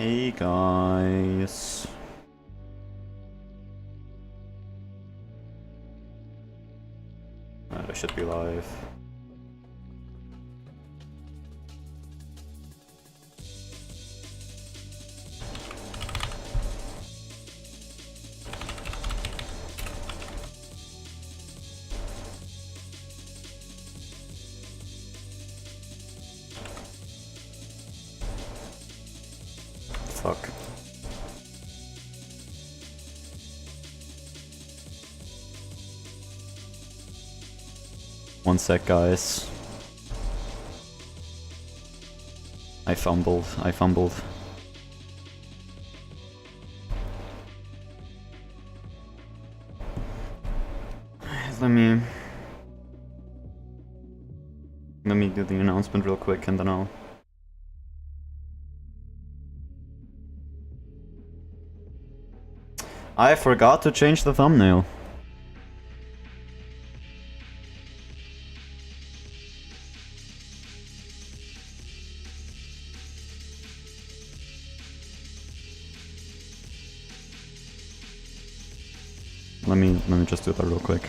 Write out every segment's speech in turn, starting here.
Hey guys. Alright, I should be live. Fuck. One sec, guys. I fumbled. Let me do the announcement real quick and then I'll... I forgot to change the thumbnail. Let me just do that real quick.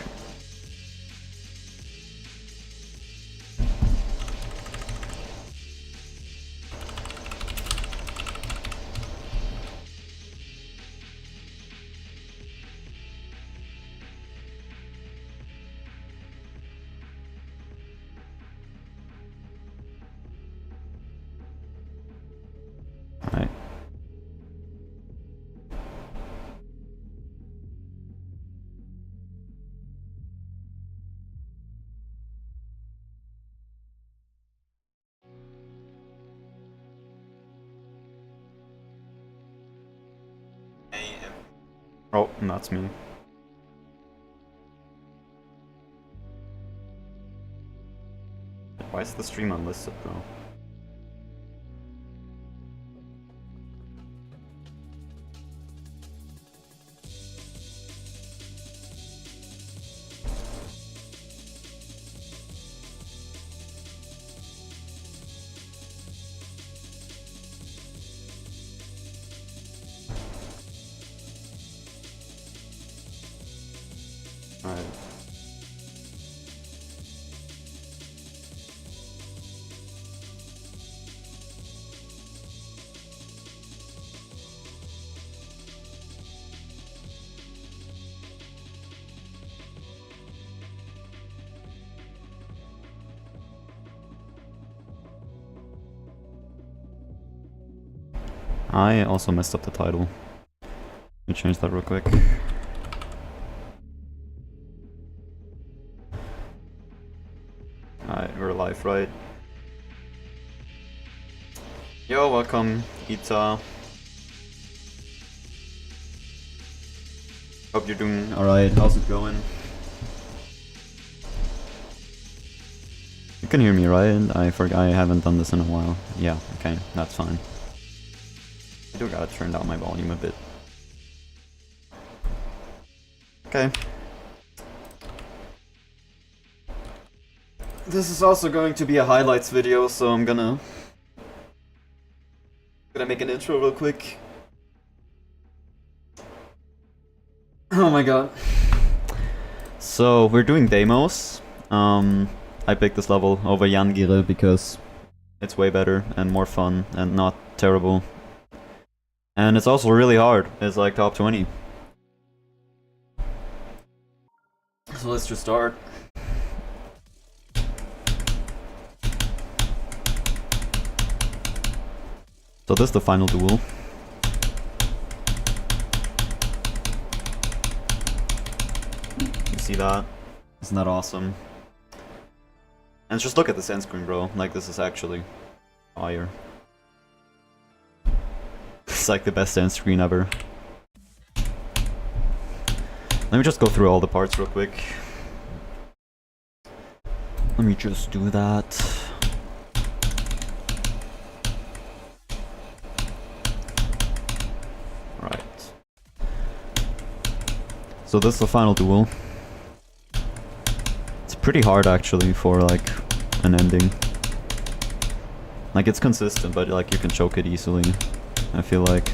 Alright. Oh, and that's me. Why is the stream unlisted, bro? Alright. I also messed up the title. Let me change that real quick. Alright, we're live, right? Yo, welcome, Ita. Hope you're doing alright. How's it going? You can hear me, right? I haven't done this in a while. Yeah, okay, that's fine. I do gotta turn down my volume a bit. Okay. This is also going to be a highlights video, so I'm gonna make an intro real quick. Oh my god. So we're doing Deimos. I picked this level over Yangire because it's way better and more fun and not terrible. And it's also really hard. It's like top 20. So let's just start. So this is the final duel. You see that? Isn't that awesome? And just look at this end screen, bro. Like, this is actually fire. It's like the best end screen ever. Let me just go through all the parts real quick. Let me just do that. Alright. So this is the final duel. It's pretty hard actually for like an ending. Like it's consistent, but like you can choke it easily. I feel like.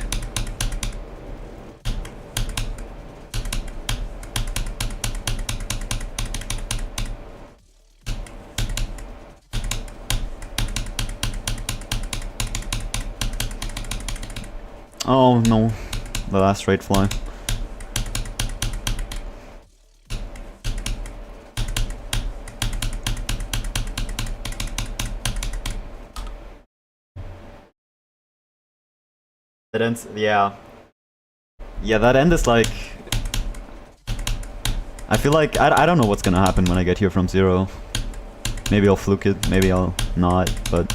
Oh no, the last straight fly. That ends, yeah. Yeah, that end is like... I feel like, I don't know what's gonna happen when I get here from 0. Maybe I'll fluke it, maybe I'll not, but...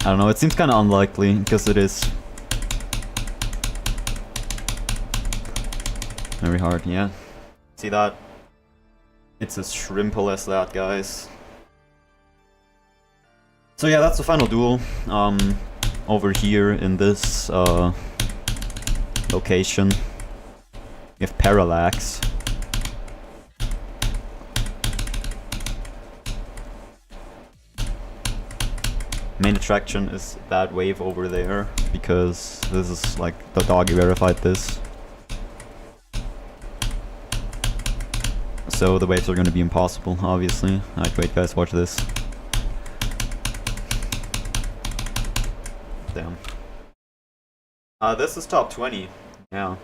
I don't know, it seems kinda unlikely, because it is... very hard, yeah. See that? It's as shrimple as that, guys. So yeah, that's the final duel. Over here in this location, we have Parallax. Main attraction is that wave over there, because this is like the doggy verified this. So the waves are going to be impossible, obviously. Alright, wait guys, watch this. Damn. This is top 20. Yeah,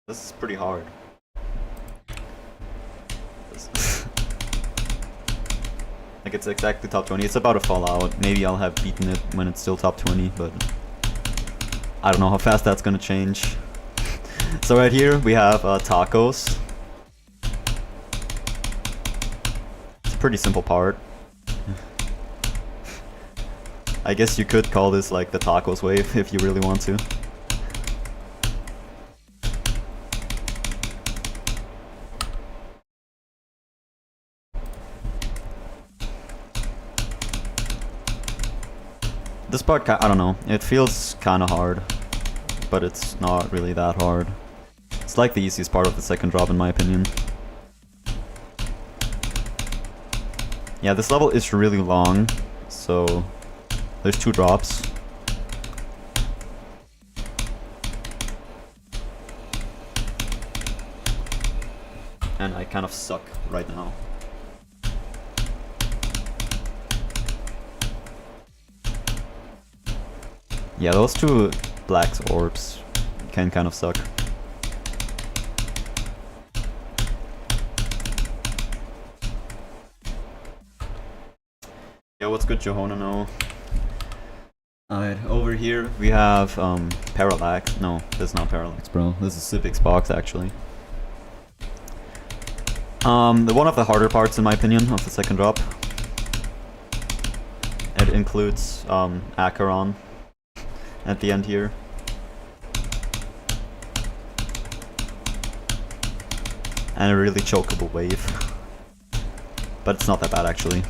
this is pretty hard. Like, it's exactly top 20. It's about to fall out. Maybe I'll have beaten it when it's still top 20, but I don't know how fast that's gonna change. So right here we have tacos. It's a pretty simple part. I guess you could call this like the tacos wave if you really want to. This part, I don't know, it feels kinda hard, but it's not really that hard. It's like the easiest part of the second drop in my opinion. Yeah, this level is really long, so there's 2 drops. And I kind of suck right now. Yeah, those 2 black orbs can kind of suck. Yeah, what's good, Johanna? No. Alright, over here we have Parallax. No, this is not Parallax, bro. This is Cipic's box, actually. One of the harder parts, in my opinion, of the second drop. It includes Acheron at the end here. And a really chokeable wave. But it's not that bad, actually.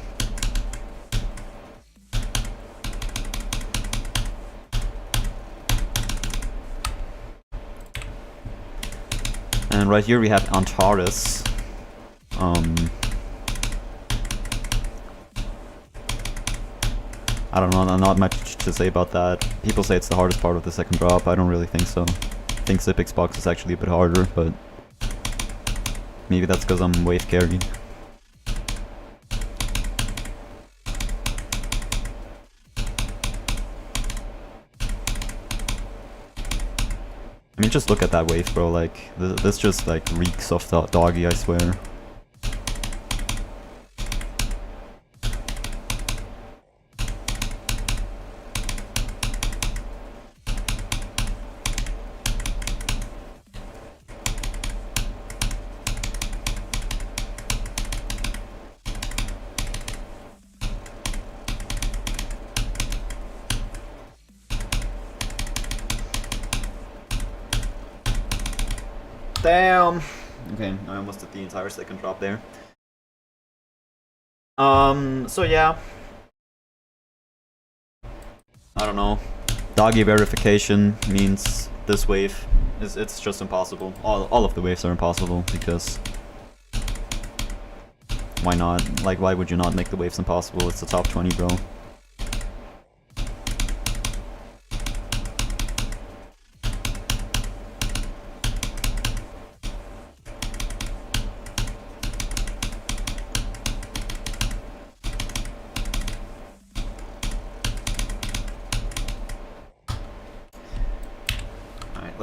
And right here we have Antares. I don't know, not much to say about that. People say it's the hardest part of the second drop. I don't really think so. I think Cipic's box is actually a bit harder, but maybe that's because I'm wave carrying. I mean, just look at that wave, bro. Like, this just like reeks of doggy, I swear. Damn. Okay, I almost did the entire second drop there. So yeah. I don't know. Doggy verification means this wave it's just impossible. All of the waves are impossible because why not? Like, why would you not make the waves impossible? It's the top 20, bro.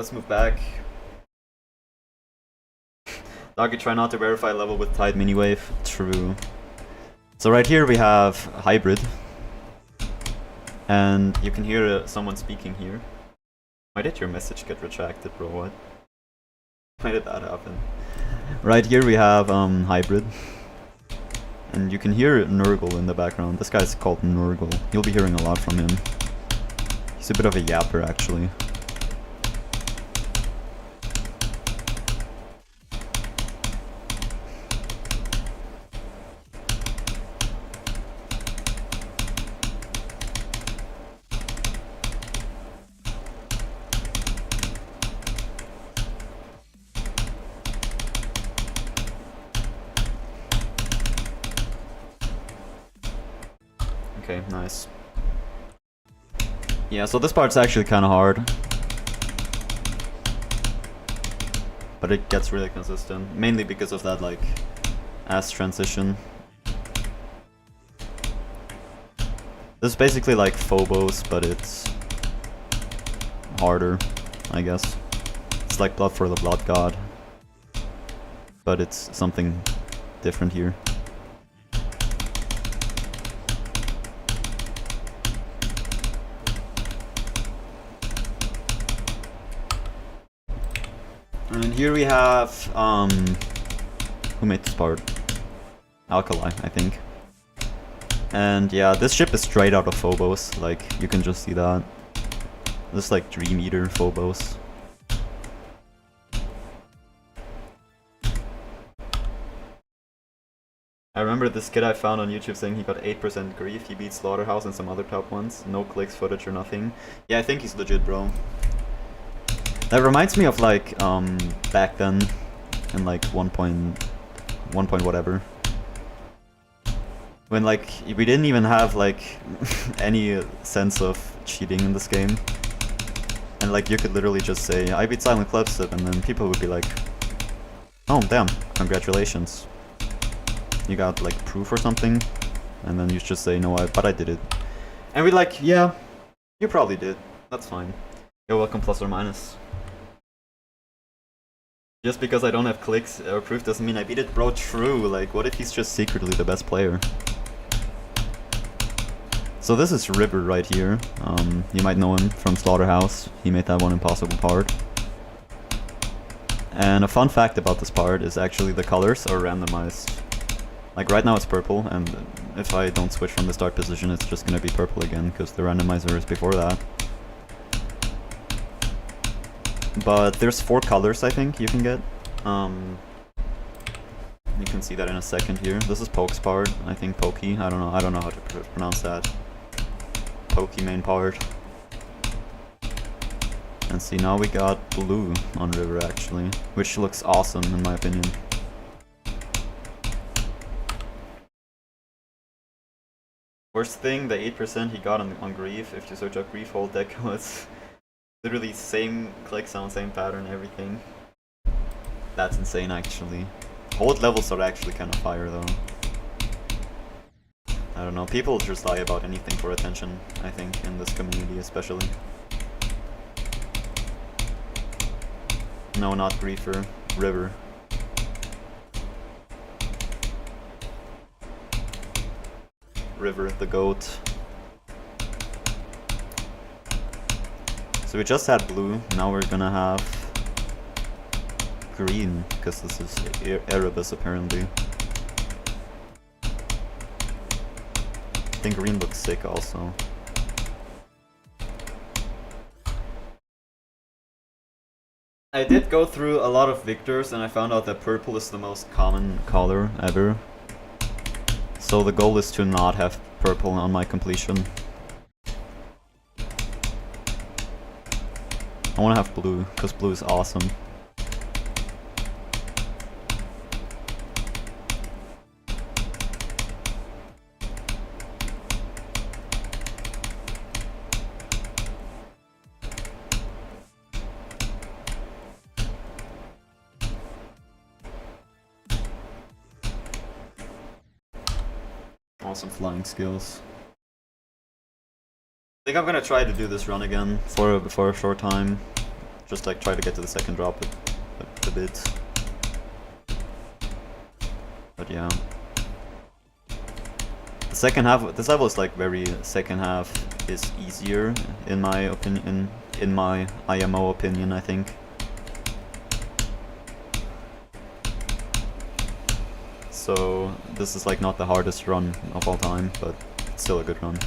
let's move back. Doggy, try not to verify level with tight miniwave. True. So right here we have hybrid. And you can hear someone speaking here. Why did your message get retracted, bro? What? Why did that happen? Right here we have hybrid. And you can hear Nurgle in the background. This guy's called Nurgle. You'll be hearing a lot from him. He's a bit of a yapper, actually. Okay, nice. Yeah, so this part's actually kind of hard. But it gets really consistent. Mainly because of that, like, ass transition. This is basically like Phobos, but it's harder, I guess. It's like Blood for the Blood God. But it's something different here. And here we have, who made this part? Alkali, I think. And yeah, this ship is straight out of Phobos, like, you can just see that. This is like Dream Eater Phobos. I remember this kid I found on YouTube saying he got 8% grief, he beat Slaughterhouse and some other top ones. No clicks, footage or nothing. Yeah, I think he's legit, bro. That reminds me of like, back then, in like 1 point whatever. When like, we didn't even have like, any sense of cheating in this game. And like, you could literally just say, I beat Silent Clipsip, and then people would be like, oh damn, congratulations. You got like proof or something? And then you just say, no, but I did it. And we're like, yeah, you probably did. That's fine. You're welcome, plus or minus. Just because I don't have clicks or proof doesn't mean I beat it, bro. True. Like, what if he's just secretly the best player? So this is River right here. You might know him from Slaughterhouse. He made that one impossible part. And a fun fact about this part is actually the colors are randomized. Like right now it's purple, and if I don't switch from the start position, it's just gonna be purple again, because the randomizer is before that. But there's 4 colors I think you can get. You can see that in a second here. This is Poke's part. I think Pokey. I don't know how to pronounce that. Pokey main part. And see, now we got blue on River actually, which looks awesome in my opinion. Worst thing, the 8% he got on Grief. If you search up Grief whole deck, it's literally same click sound, same pattern, everything. That's insane actually. Hold levels are actually kind of fire though. I don't know, people just lie about anything for attention, I think, in this community especially. No, not Griefer, River. River, the goat. So we just had blue, now we're gonna have green, because this is Erebus apparently. I think green looks sick also. I did go through a lot of victors and I found out that purple is the most common color ever. So the goal is to not have purple on my completion. I want to have blue, because blue is awesome. Awesome flying skills. I think I'm gonna try to do this run again for a short time. Just like try to get to the second drop a bit. But yeah. The second half, this level is like very, second half is easier in my opinion, in my IMO opinion, I think. So this is like not the hardest run of all time, but it's still a good run.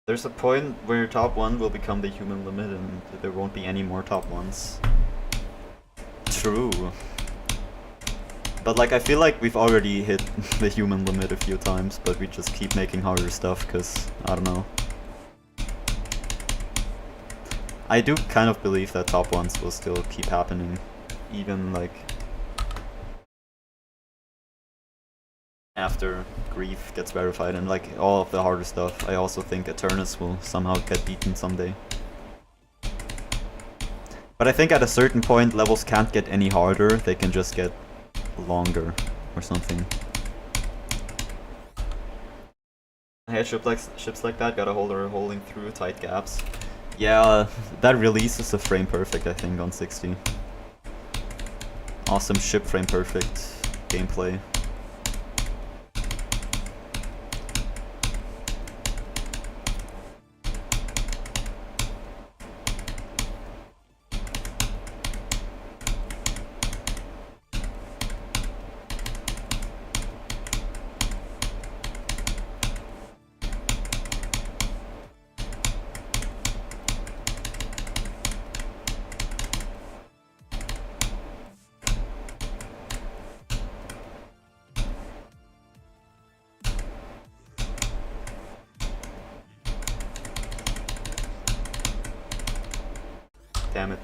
There's a point where top 1 will become the human limit and there won't be any more top 1s. True. But like I feel like we've already hit the human limit a few times, but we just keep making harder stuff cause, I don't know. I do kind of believe that top 1s will still keep happening, even like after Grief gets verified and like all of the harder stuff. I also think Eternus will somehow get beaten someday. But I think at a certain point levels can't get any harder, they can just get longer or something. I hate ships like that, gotta hold her holding through tight gaps. Yeah, that releases the frame perfect I think on 60. Awesome ship frame perfect gameplay. Damn it.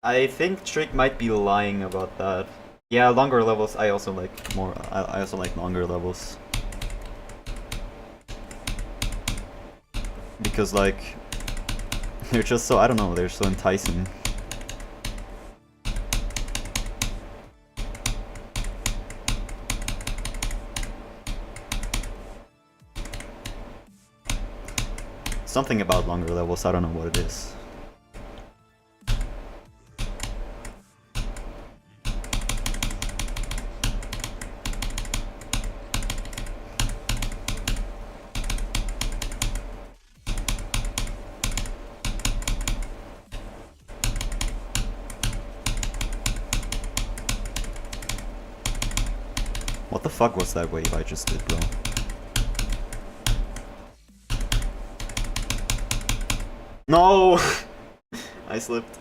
I think Trick might be lying about that. Yeah, longer levels I also like more. I also like longer levels. Because like they're just so, I don't know, they're so enticing. Something about longer levels, I don't know what it is. What the fuck was that wave I just did, bro? No! I slipped.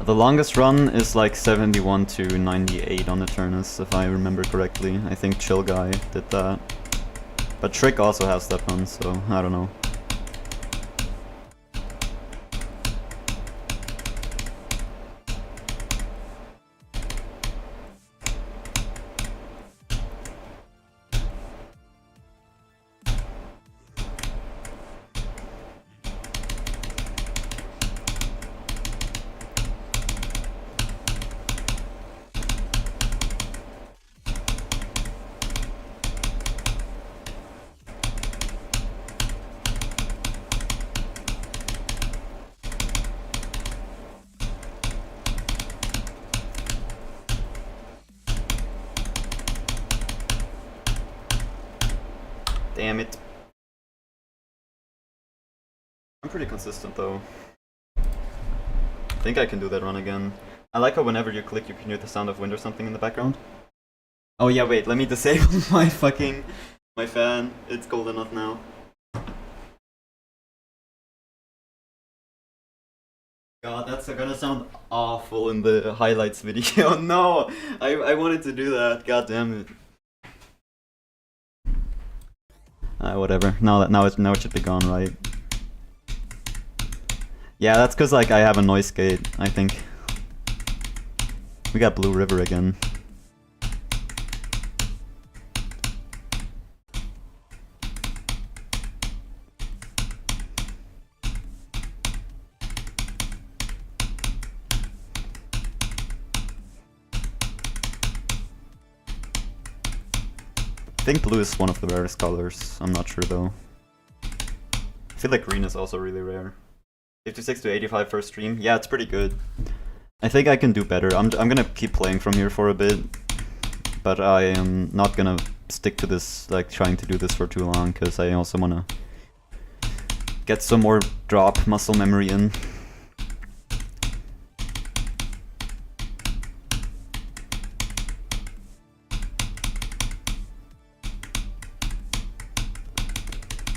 The longest run is like 71 to 98 on Eternus, if I remember correctly. I think Chill Guy did that. But Trick also has that run, so I don't know. Damn it. I'm pretty consistent though. I think I can do that run again. I like how whenever you click you can hear the sound of wind or something in the background. Oh yeah, wait, let me disable my fan. It's cold enough now. God, that's gonna sound awful in the highlights video. No, I wanted to do that. God damn it. Whatever. Now it should be gone, right? Yeah, that's because like I have a noise gate. I think we got Blue River again. I think blue is one of the rarest colors. I'm not sure though. I feel like green is also really rare. 56 to 85 first stream. Yeah, it's pretty good. I think I can do better. I'm gonna keep playing from here for a bit, but I am not gonna stick to this, like trying to do this for too long, because I also wanna get some more drop muscle memory in.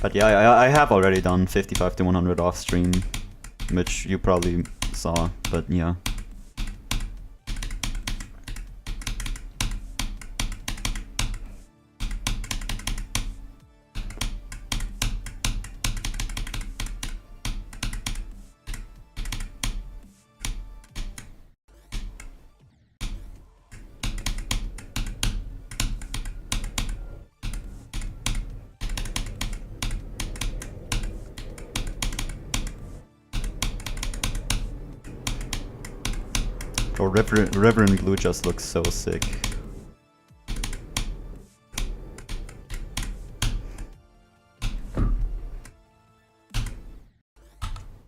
But yeah, I have already done 55 to 100 off stream, which you probably saw, but yeah. Bro, River in blue just looks so sick.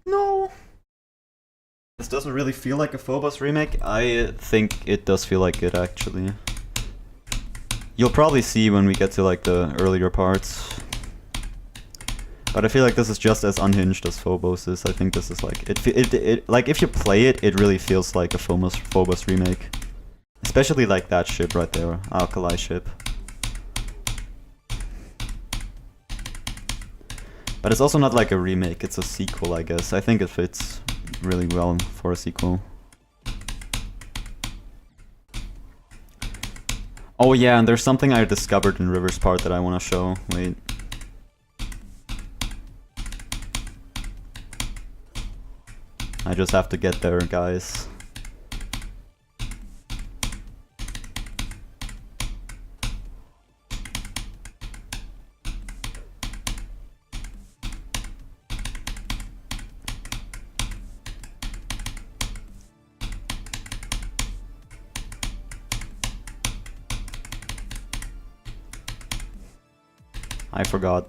No! This doesn't really feel like a Phobos remake. I think it does feel like it, actually. You'll probably see when we get to like the earlier parts. But I feel like this is just as unhinged as Phobos is. I think this is like it like if you play it, it really feels like a Phobos remake. Especially like that ship right there, Alkali ship. But it's also not like a remake, it's a sequel, I guess. I think it fits really well for a sequel. Oh yeah, and there's something I discovered in River's part that I want to show. Wait. I just have to get there, guys. I forgot.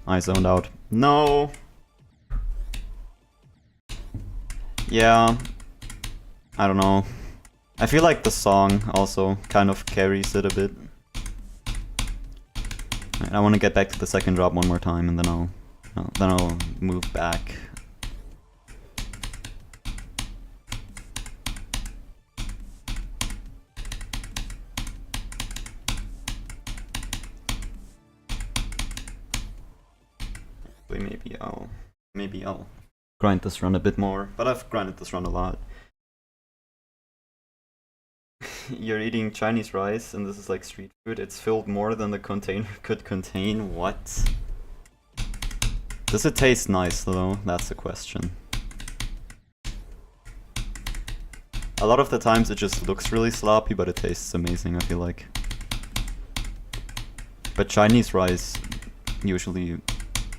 I zoned out. No! Yeah, I don't know. I feel like the song also kind of carries it a bit. Right, I want to get back to the second drop one more time, and then I'll move back. Maybe I'll grind this run a bit more, but I've grinded this run a lot. You're eating Chinese rice and this is like street food. It's filled more than the container could contain. What? Does it taste nice though? That's the question. A lot of the times it just looks really sloppy, but it tastes amazing, I feel like. But Chinese rice usually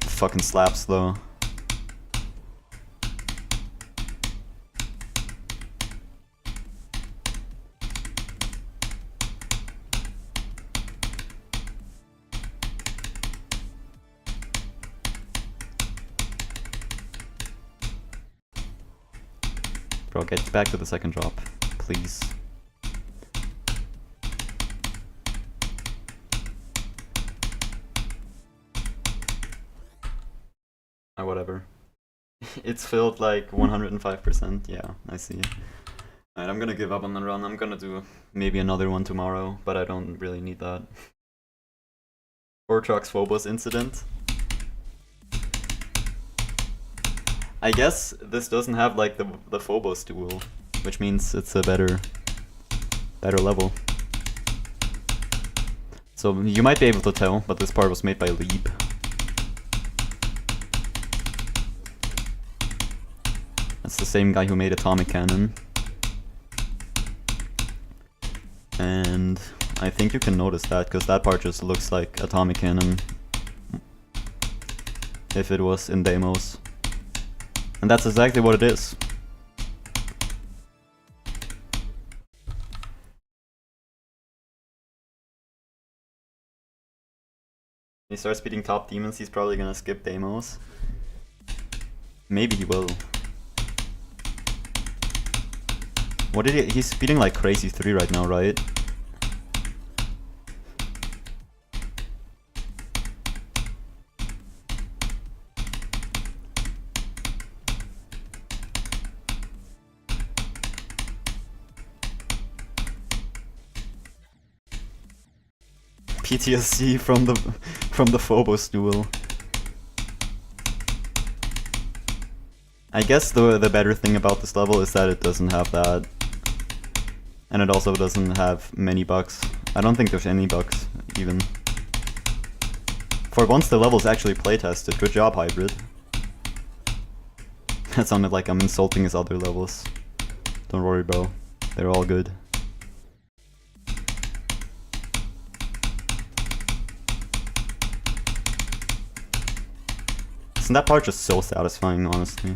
fucking slaps though. Bro, get back to the second drop, please. Whatever. It's filled like 105%. Yeah, I see. Alright, I'm gonna give up on the run. I'm gonna do maybe another one tomorrow, but I don't really need that. 4 trucks Phobos incident. I guess this doesn't have like the Phobos duel, which means it's a better level. So you might be able to tell, but this part was made by Leap. That's the same guy who made Atomic Cannon. And I think you can notice that, because that part just looks like Atomic Cannon if it was in Deimos. And that's exactly what it is. When he starts beating top demons, he's probably gonna skip Deimos. Maybe he will. What did he? He's beating like crazy 3 right now, right? PTSD from the Phobos duel. I guess the better thing about this level is that it doesn't have that. And it also doesn't have many bugs. I don't think there's any bugs, even. For once the level's actually playtested, good job, Hybrid. That sounded like I'm insulting his other levels. Don't worry, bro. They're all good. Isn't that part just so satisfying, honestly?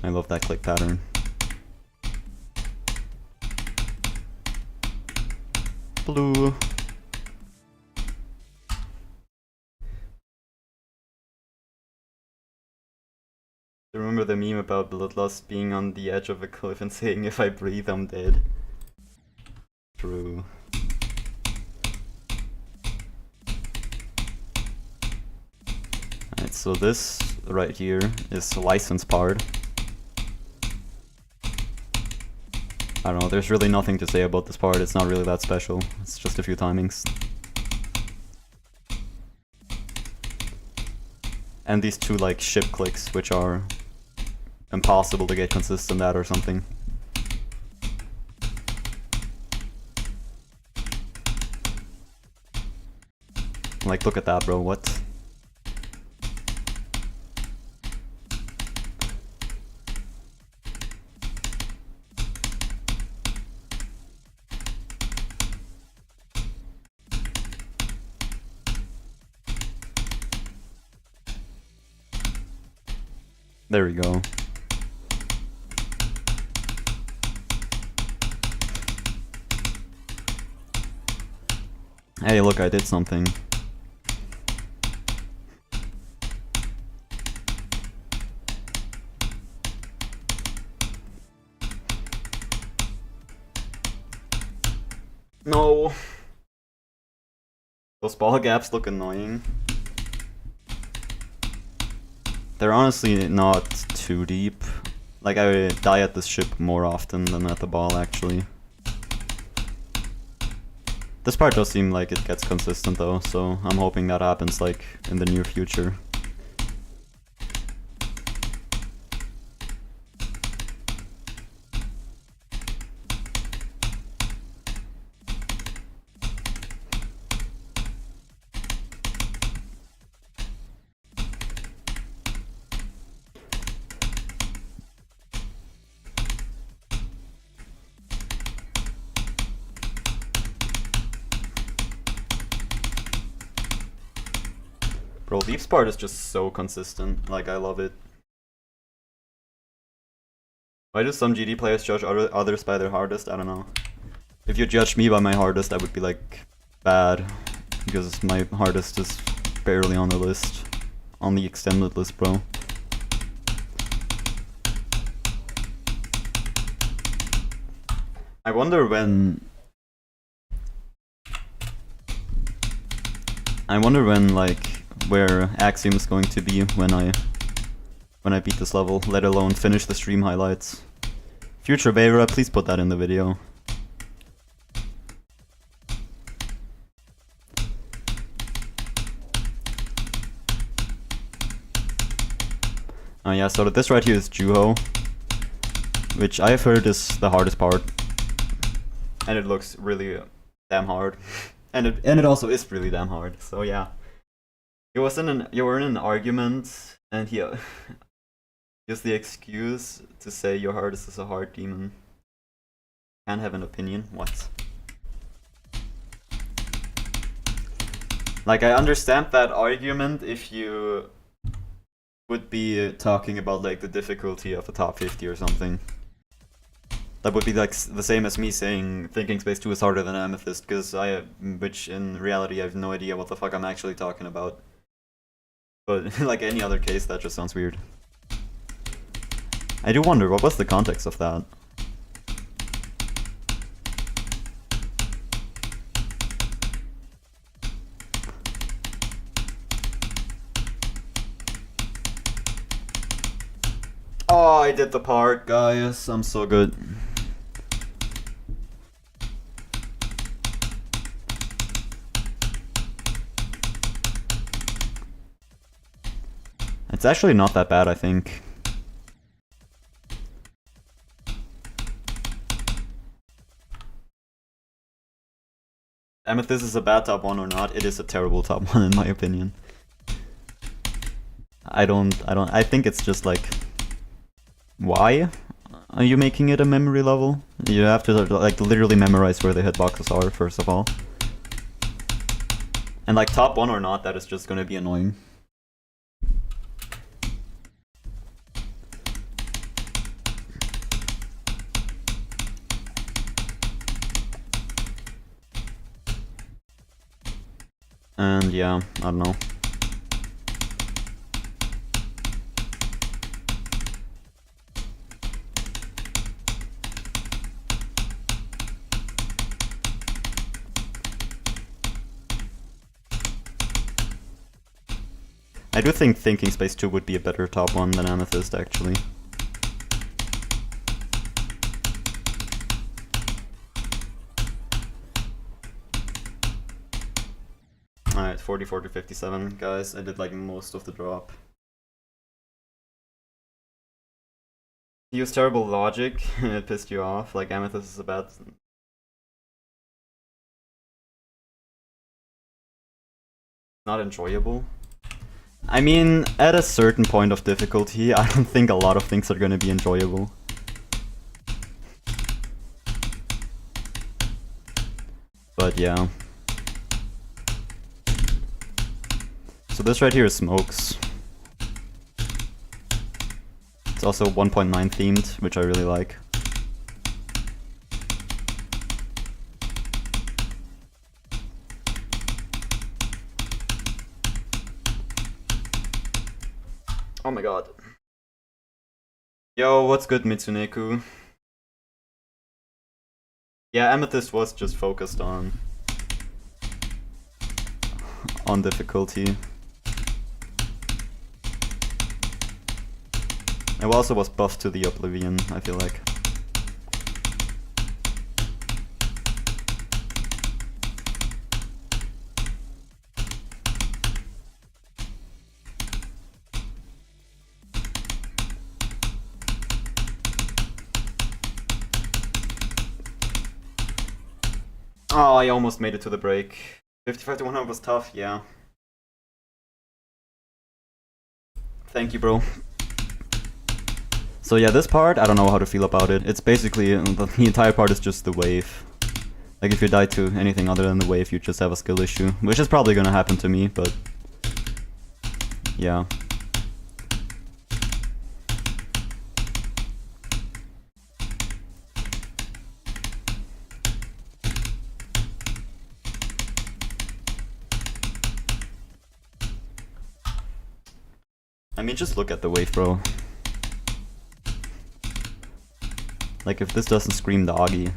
I love that click pattern. Blue. Remember the meme about Bloodlust being on the edge of a cliff and saying, "If I breathe, I'm dead." True. Alright, so this right here is the license part. I don't know, there's really nothing to say about this part, it's not really that special, it's just a few timings. And these 2 like ship clicks, which are impossible to get consistent at or something. Like, look at that, bro, what? There we go. Hey, look, I did something. No. Those ball gaps look annoying. They're honestly not too deep. Like, I die at this ship more often than at the ball, actually. This part does seem like it gets consistent though, so I'm hoping that happens like in the near future. Bro, Leaf's part is just so consistent, like I love it. Why do some GD players judge others by their hardest? I don't know. If you judged me by my hardest, I would be like, bad. Because my hardest is barely on the list. On the extended list, bro. I wonder when like where Axiom is going to be when I beat this level, let alone finish the stream highlights. Future Vera, please put that in the video. Oh yeah, so this right here is Juho, which I have heard is the hardest part. And it looks really damn hard. And it also is really damn hard, so yeah. You were in an argument, and he used the excuse to say your hardest is a hard demon. Can't have an opinion? What? Like, I understand that argument if you would be talking about like the difficulty of a top 50 or something. That would be like the same as me saying Thinking Space 2 is harder than Amethyst, which in reality I have no idea what the fuck I'm actually talking about. But like any other case, that just sounds weird. I do wonder, what was the context of that? Oh, I did the part, guys. I'm so good. It's actually not that bad, I think. Amethyst is a bad top 1 or not, it is a terrible top 1 in my opinion. I think it's just like... Why are you making it a memory level? You have to like literally memorize where the hitboxes are, first of all. And like top 1 or not, that is just gonna be annoying. And yeah, I don't know. I do think Thinking Space 2 would be a better top 1 than Amethyst, actually. Alright, 44 to 57, guys. I did like most of the drop. He used terrible logic, and it pissed you off. Like, Amethyst is a bad... Not enjoyable. I mean, at a certain point of difficulty, I don't think a lot of things are gonna be enjoyable. But yeah. So this right here is Smokes. It's also 1.9 themed, which I really like. Oh my god. Yo, what's good, Mitsuneku? Yeah, Amethyst was just focused on difficulty. It also was buffed to the Oblivion, I feel like. Oh, I almost made it to the break. 55 to 100 was tough, yeah. Thank you, bro. So yeah, this part, I don't know how to feel about it. It's basically, the entire part is just the wave. Like if you die to anything other than the wave, you just have a skill issue. Which is probably gonna happen to me, but... yeah. I mean, just look at the wave, bro. Like, if this doesn't scream doggy.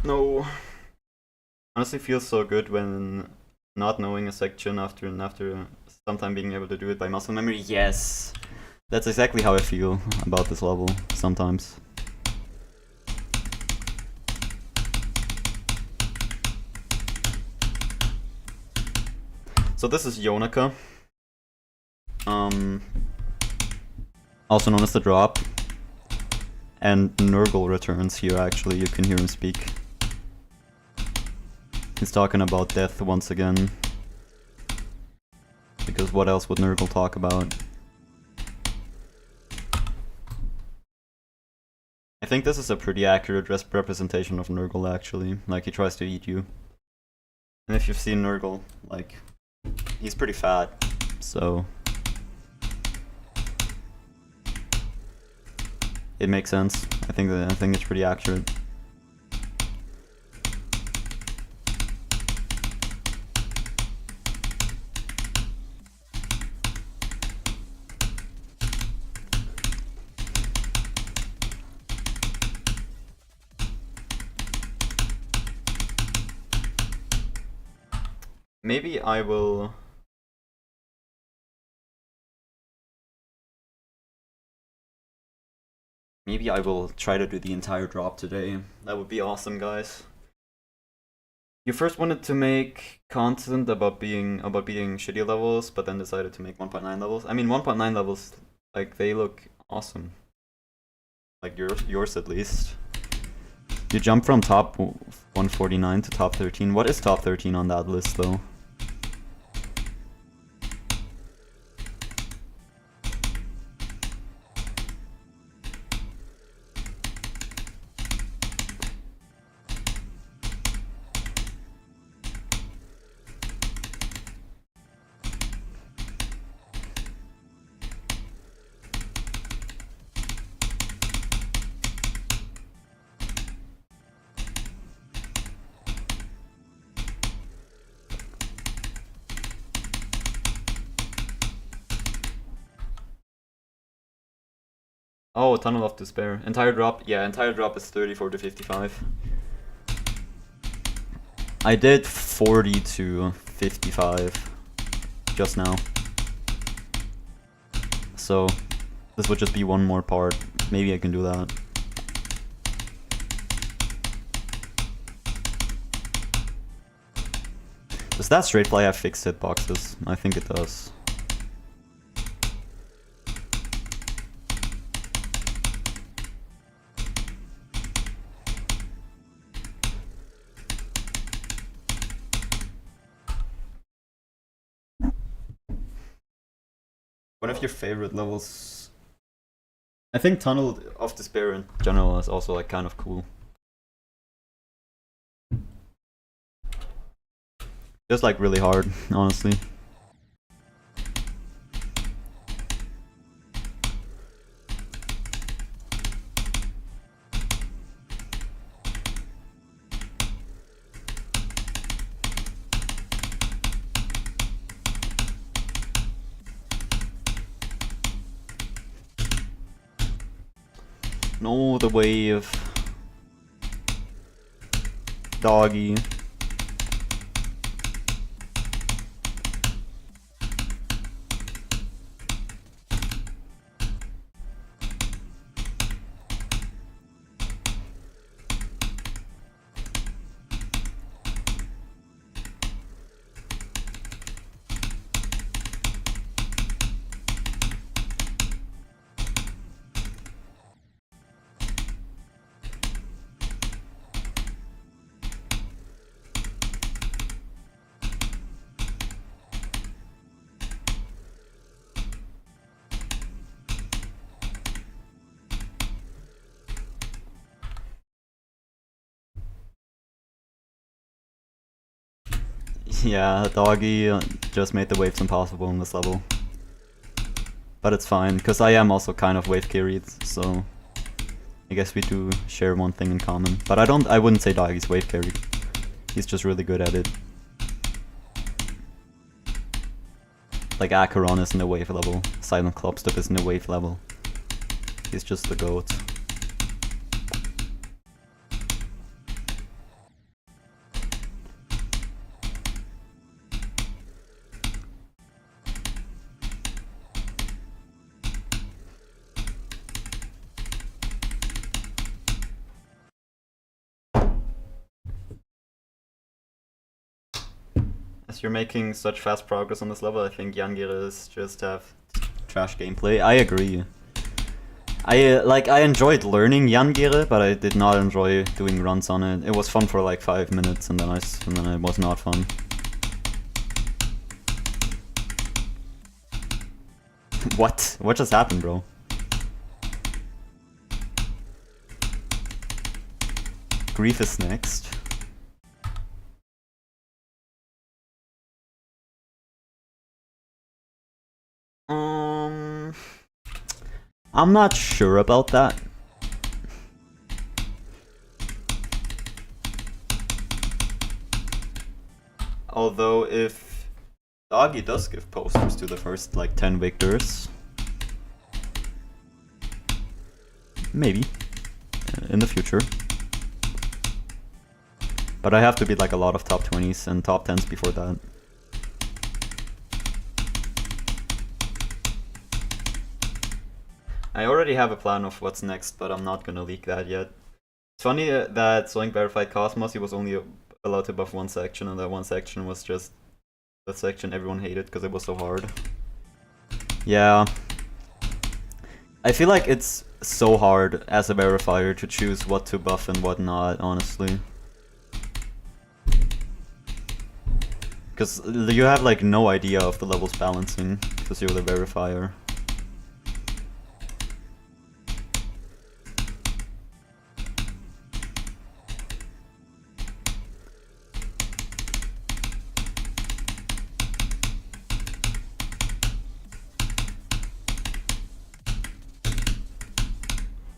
No. Honestly feels so good when not knowing a section after sometime being able to do it by muscle memory. Yes! That's exactly how I feel about this level sometimes. So this is Yonaka. Also known as the drop. And Nurgle returns here actually, you can hear him speak. He's talking about death once again. Because what else would Nurgle talk about? I think this is a pretty accurate representation of Nurgle actually. Like, he tries to eat you. And if you've seen Nurgle, like, he's pretty fat, so it makes sense. I think it's pretty accurate. Maybe I will... Maybe I will try to do the entire drop today. That would be awesome, guys. You first wanted to make content about beating shitty levels, but then decided to make 1.9 levels. I mean, 1.9 levels, like, they look awesome. Like yours at least. You jump from top 149 to top 13. What is top 13 on that list, though? Oh, Tunnel of Despair. Entire drop, yeah, entire drop is 34 to 55. I did 40 to 55 just now. So this would just be one more part. Maybe I can do that. Does that straight fly have fixed hitboxes? I think it does. One of your favorite levels? I think Tunnel of Despair in general is also like kind of cool. Just like really hard, honestly. No, the wave. Doggy. Yeah, Doggy just made the waves impossible in this level. But it's fine, because I am also kind of wave carried, so I guess we do share one thing in common. But I wouldn't say Doggy's wave carried. He's just really good at it. Like Acheron is in the wave level, Silent Clubstep is in the wave level. He's just the GOAT. As you're making such fast progress on this level, I think Yangiris just have trash gameplay. I agree. I enjoyed learning Yangire, but I did not enjoy doing runs on it. It was fun for like 5 minutes, and then it was not fun. What? What just happened, bro? Grief is next. I'm not sure about that. Although if Doggy does give posters to the first like 10 victors, maybe in the future. But I have to beat like a lot of top 20s and top 10s before that. I already have a plan of what's next, but I'm not gonna leak that yet. It's funny that Zoink verified Cosmos, he was only allowed to buff one section, and that one section was just the section everyone hated because it was so hard. Yeah. I feel like it's so hard as a verifier to choose what to buff and what not, honestly. Because you have like no idea of the levels balancing, because you're the verifier.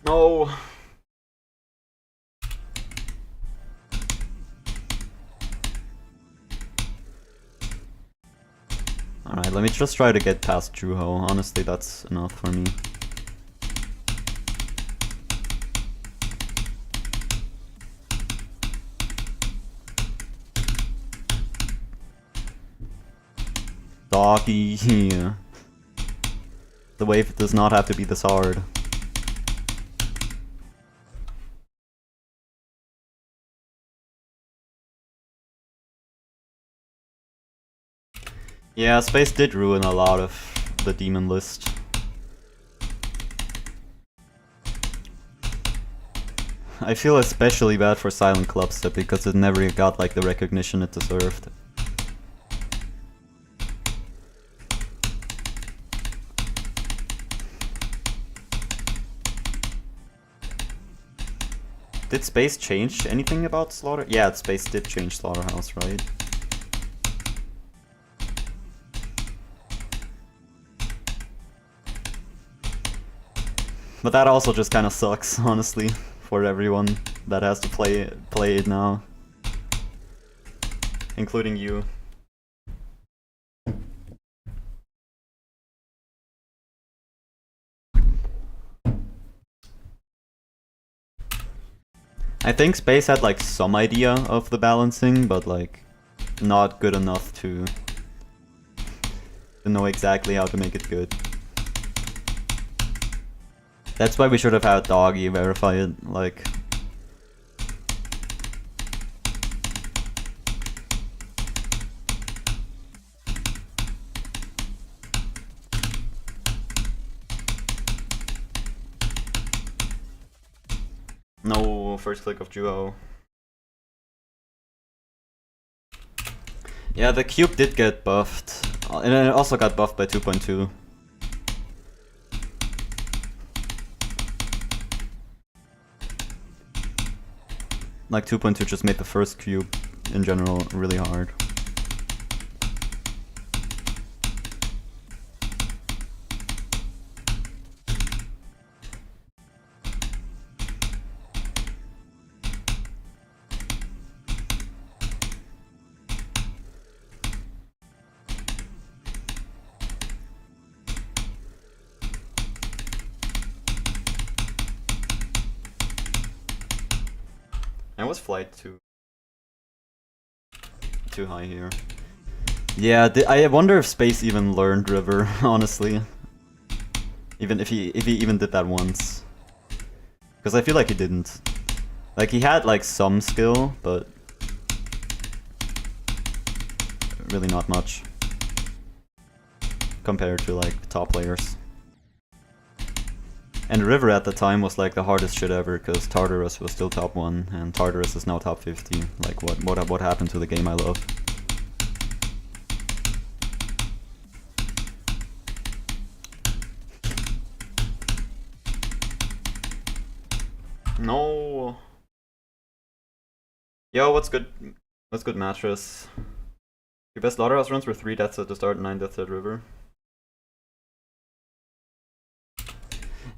No. Alright, let me just try to get past Juho. Honestly, that's enough for me. Doggy. The wave does not have to be this hard. Yeah, space did ruin a lot of the demon list. I feel especially bad for Silent Clubstep because it never got like the recognition it deserved. Did Space change anything about Slaughter? Yeah, Space did change Slaughterhouse, right? But that also just kind of sucks, honestly, for everyone that has to play it now. Including you. I think Space had like some idea of the balancing, but like not good enough to know exactly how to make it good. That's why we should have had Doggy verify it, like... No first click of Duo. Yeah, the cube did get buffed, and it also got buffed by 2.2. Like 2.2 just made the first cube in general really hard. And was flight too high here? Yeah, I wonder if Space even learned River, honestly. Even if he even did that once. Because I feel like he didn't. Like he had like some skill, but really not much compared to like top players. And River at the time was like the hardest shit ever, because Tartarus was still top 1, and Tartarus is now top 50. Like what happened to the game I love? No. Yo, what's good? What's good, Mattress? Your best Slaughterhouse runs were 3 deaths at the start and 9 deaths at River.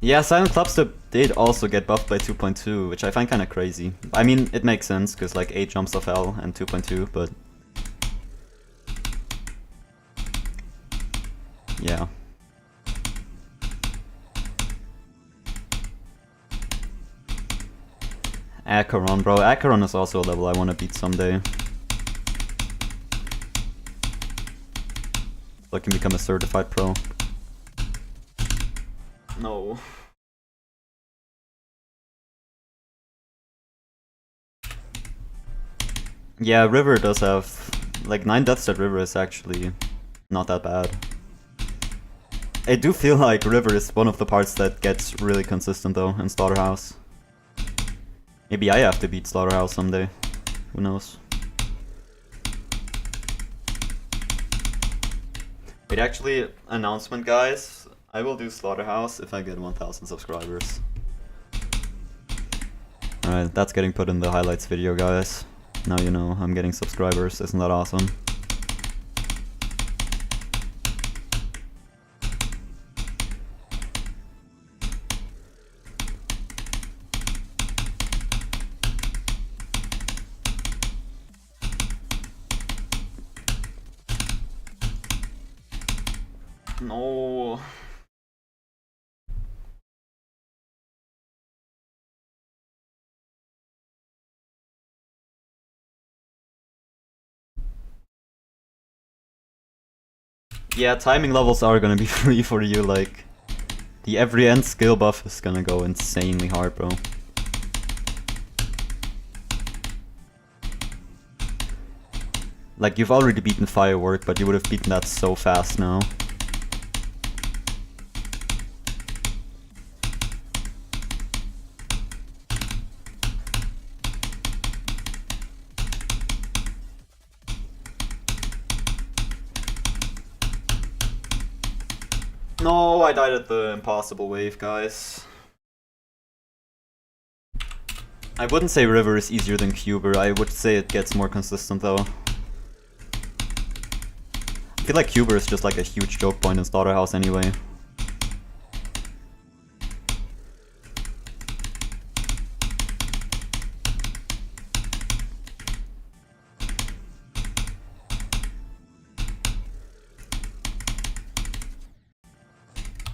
Yeah, Silent Clubstep did also get buffed by 2.2, which I find kind of crazy. I mean, it makes sense, because like 8 jumps off Hell and 2.2, but... yeah. Acheron, bro. Acheron is also a level I want to beat someday. So I can become a certified pro. No. Yeah, River does have... like, 9 deaths at River is actually not that bad. I do feel like River is one of the parts that gets really consistent though in Slaughterhouse. Maybe I have to beat Slaughterhouse someday. Who knows? Wait, actually, announcement guys. I will do Slaughterhouse if I get 1,000 subscribers. Alright, that's getting put in the highlights video, guys. Now you know I'm getting subscribers. Isn't that awesome? No. Yeah, timing levels are gonna be free for you, like... the every end skill buff is gonna go insanely hard, bro. Like, you've already beaten Firework, but you would have beaten that so fast now. No, I died at the impossible wave, guys. I wouldn't say River is easier than Cuber, I would say it gets more consistent though. I feel like Cuber is just like a huge choke point in Slaughterhouse anyway.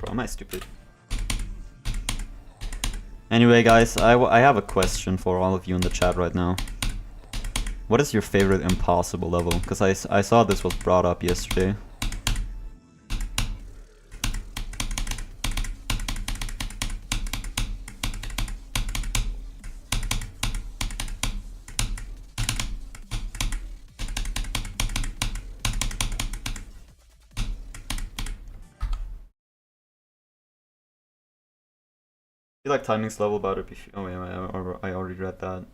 Bro, am I stupid? Anyway guys, I have a question for all of you in the chat right now. What is your favorite impossible level? Because I saw this was brought up yesterday. You like timing's level about it before? Oh yeah, I already read that.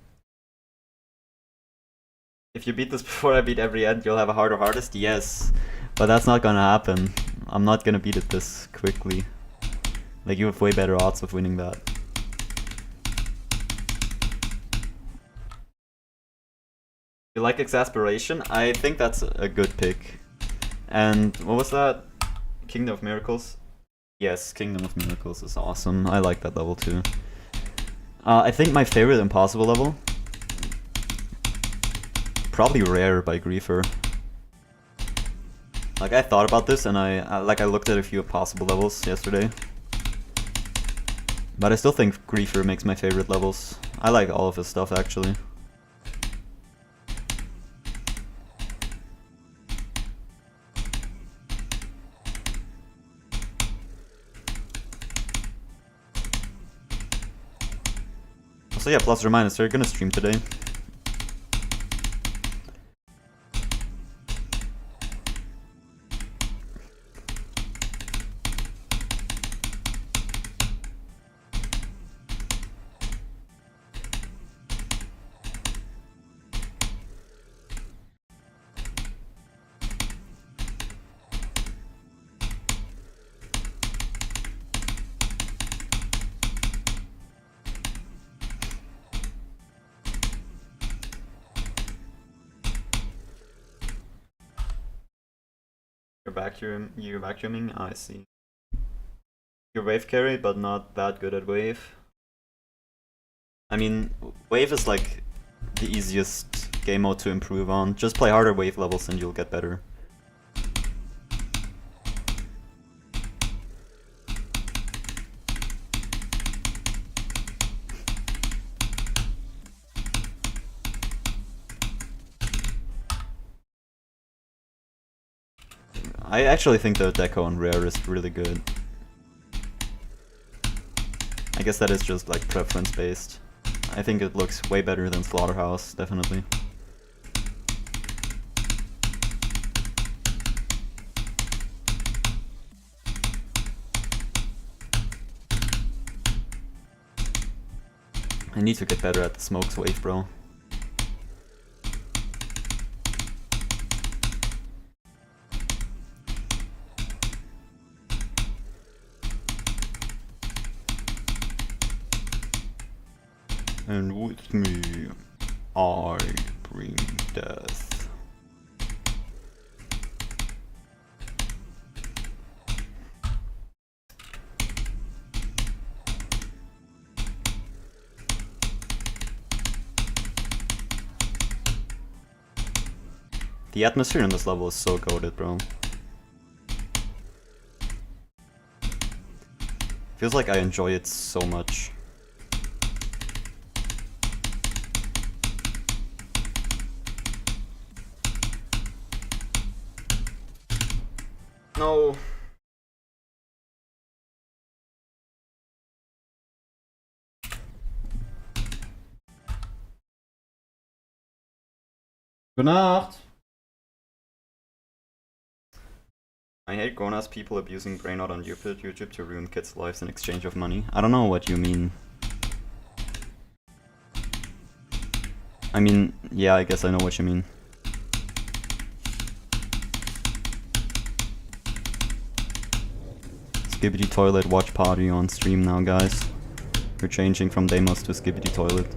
If you beat this before I beat every end, you'll have a harder hardest? Yes, but that's not gonna happen. I'm not gonna beat it this quickly. Like, you have way better odds of winning that. You like Exasperation? I think that's a good pick. And what was that? Kingdom of Miracles? Yes, Kingdom of Miracles is awesome. I like that level too. I think my favorite impossible level? Probably Rare by Griefer. Like, I thought about this and I looked at a few impossible levels yesterday. But I still think Griefer makes my favorite levels. I like all of his stuff actually. So yeah, plus or minus, they're gonna stream today. you're vacuuming? I see. You're wave carry, but not that good at wave. I mean, wave is like the easiest game mode to improve on. Just play harder wave levels and you'll get better. I actually think the deco on rare is really good. I guess that is just like preference based. I think it looks way better than Slaughterhouse, definitely. I need to get better at the smokes wave, bro. And with me, I bring death. The atmosphere in this level is so goated, bro. Feels like I enjoy it so much. No. Good Nacht. I hate grown-ass people abusing brain rot on YouTube to ruin kids' lives in exchange of money. I don't know what you mean. I mean, yeah, I guess I know what you mean. Skibidi Toilet watch party on stream now, guys. We're changing from Deimos to Skibidi Toilet.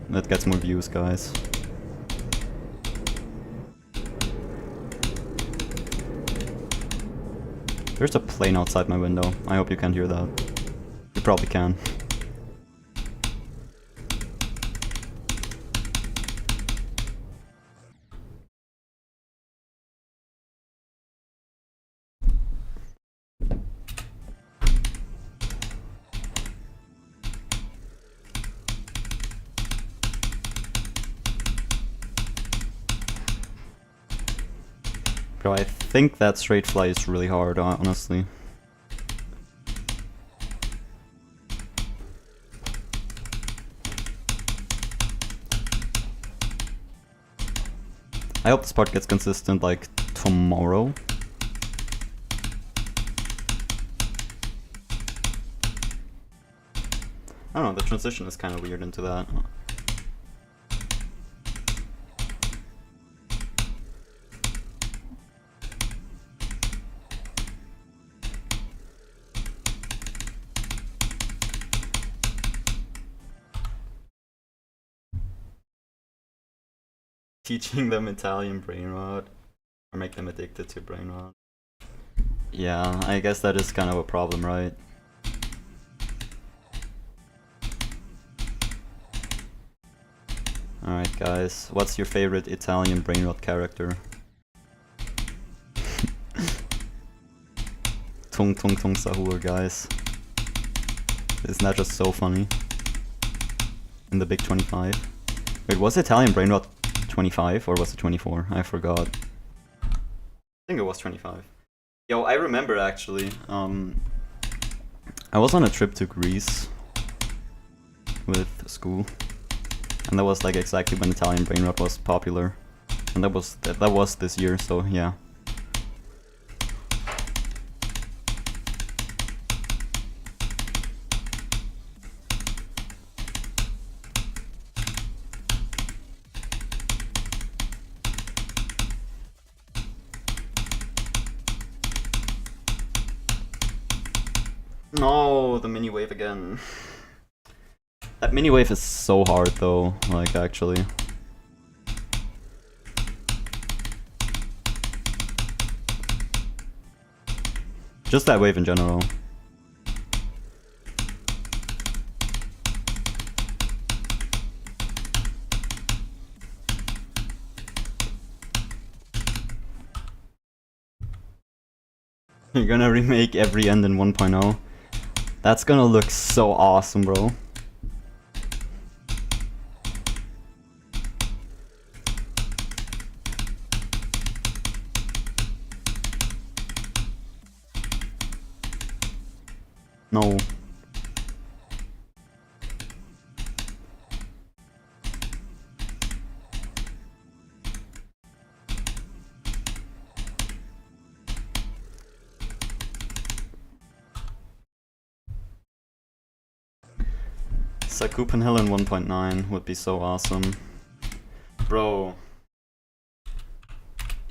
That gets more views, guys. There's a plane outside my window. I hope you can't hear that. You probably can. Bro, I think that straight fly is really hard, honestly. I hope this part gets consistent, like, tomorrow. I don't know, the transition is kind of weird into that. Teaching them Italian brain rot, or make them addicted to brain rot. Yeah, I guess that is kind of a problem, right? Alright guys, what's your favorite Italian brain rot character? Tung Tung Tung Sahur, guys. Isn't that just so funny? In the big 25. Wait, was Italian brain rot 25 or was it 24? I forgot. I think it was 25. Yo, I remember actually. I was on a trip to Greece with school, and that was like exactly when Italian brain rot was popular, and that was this year. So yeah. No, the mini wave again. That mini wave is so hard though, like actually. Just that wave in general. You're gonna remake every end in 1.0. That's gonna look so awesome, bro. No. Sakupen Hill in 1.9 would be so awesome. Bro.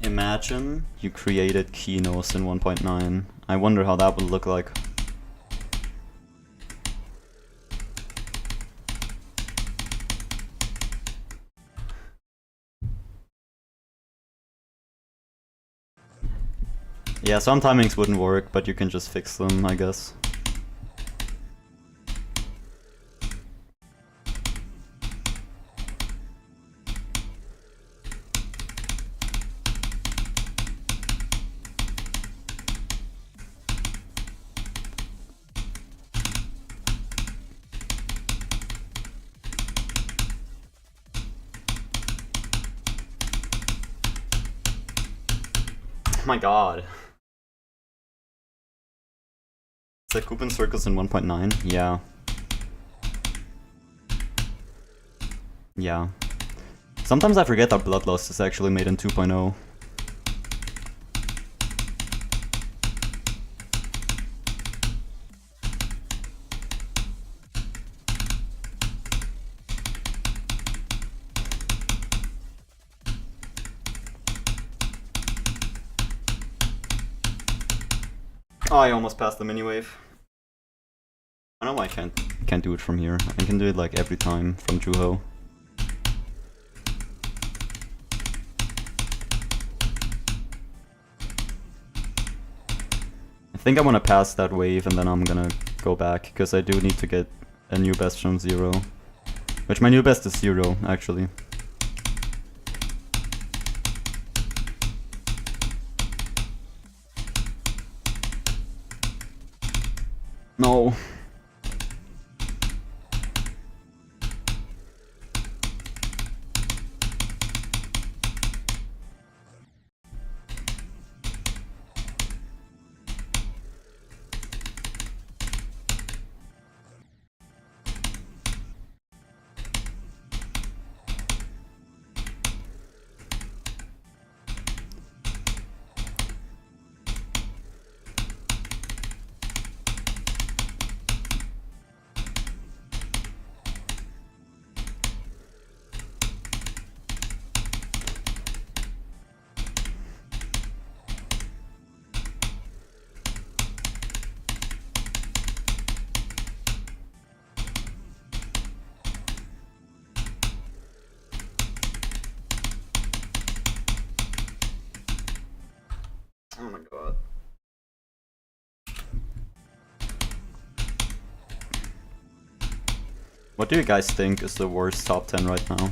Imagine you created Kinos in 1.9. I wonder how that would look like. Yeah, some timings wouldn't work, but you can just fix them, I guess. Oh my god. Sakupen circles in 1.9? Yeah. Yeah. Sometimes I forget that Bloodlust is actually made in 2.0. Oh, I almost passed the mini wave. I don't know why I can't do it from here. I can do it like every time from Juho. I think I want to pass that wave and then I'm gonna go back, because I do need to get a new best from 0. Which my new best is 0, actually. No. Oh my god. What do you guys think is the worst top 10 right now?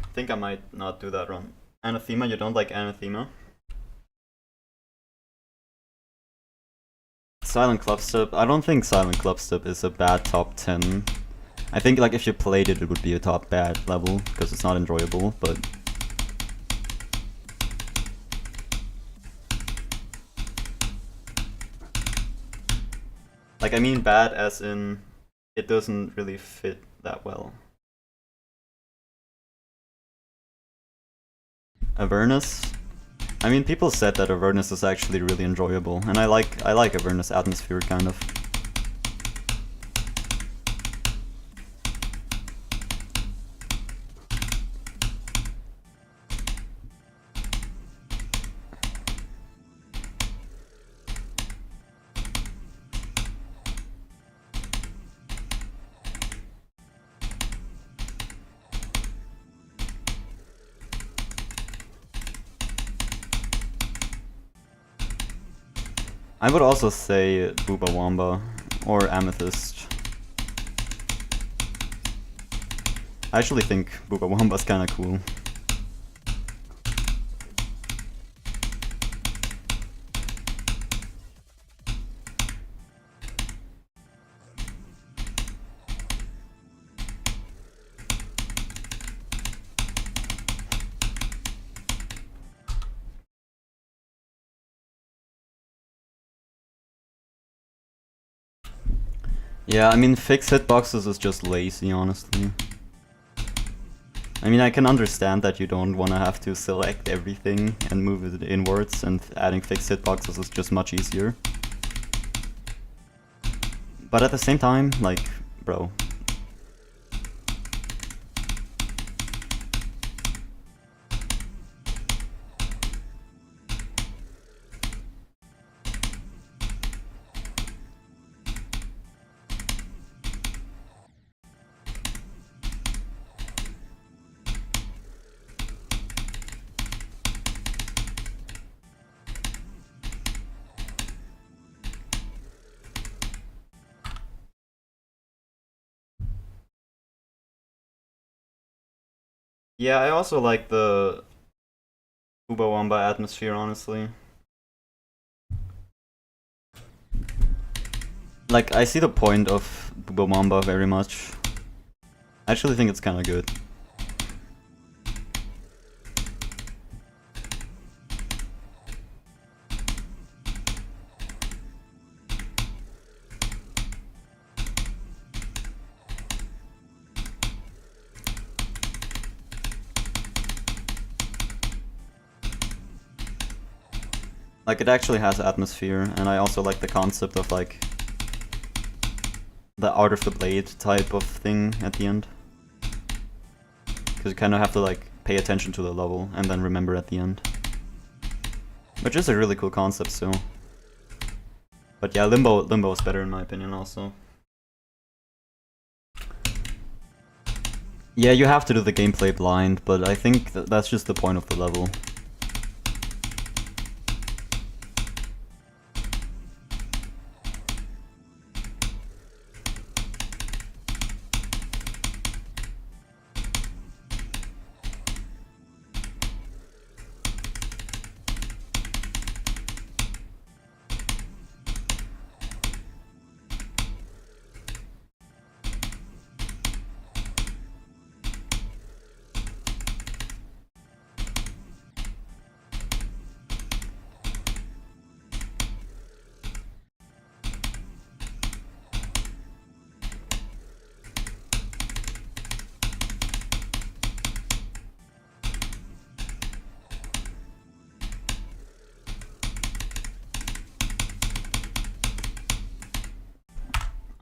I think I might not do that run. Anathema, you don't like Anathema? Silent Clubstep. I don't think Silent Clubstep is a bad top 10. I think like if you played it, it would be a top bad level because it's not enjoyable, but like I mean bad as in it doesn't really fit that well. Avernus. I mean, people said that Avernus is actually really enjoyable, and I like Avernus atmosphere kind of. I would also say Booba Wamba or Amethyst. I actually think Booba Wamba's kinda cool. Yeah, I mean, fixed hitboxes is just lazy, honestly. I mean, I can understand that you don't want to have to select everything and move it inwards, and adding fixed hitboxes is just much easier. But at the same time, like, bro. Yeah, I also like the Booba Wamba atmosphere, honestly. Like, I see the point of Booba Wamba very much. I actually think it's kinda good. Like, it actually has atmosphere, and I also like the concept of, like, the Art of the Blade type of thing at the end. Because you kind of have to, like, pay attention to the level and then remember at the end. Which is a really cool concept, so. But yeah, Limbo is better in my opinion also. Yeah, you have to do the gameplay blind, but I think that's just the point of the level.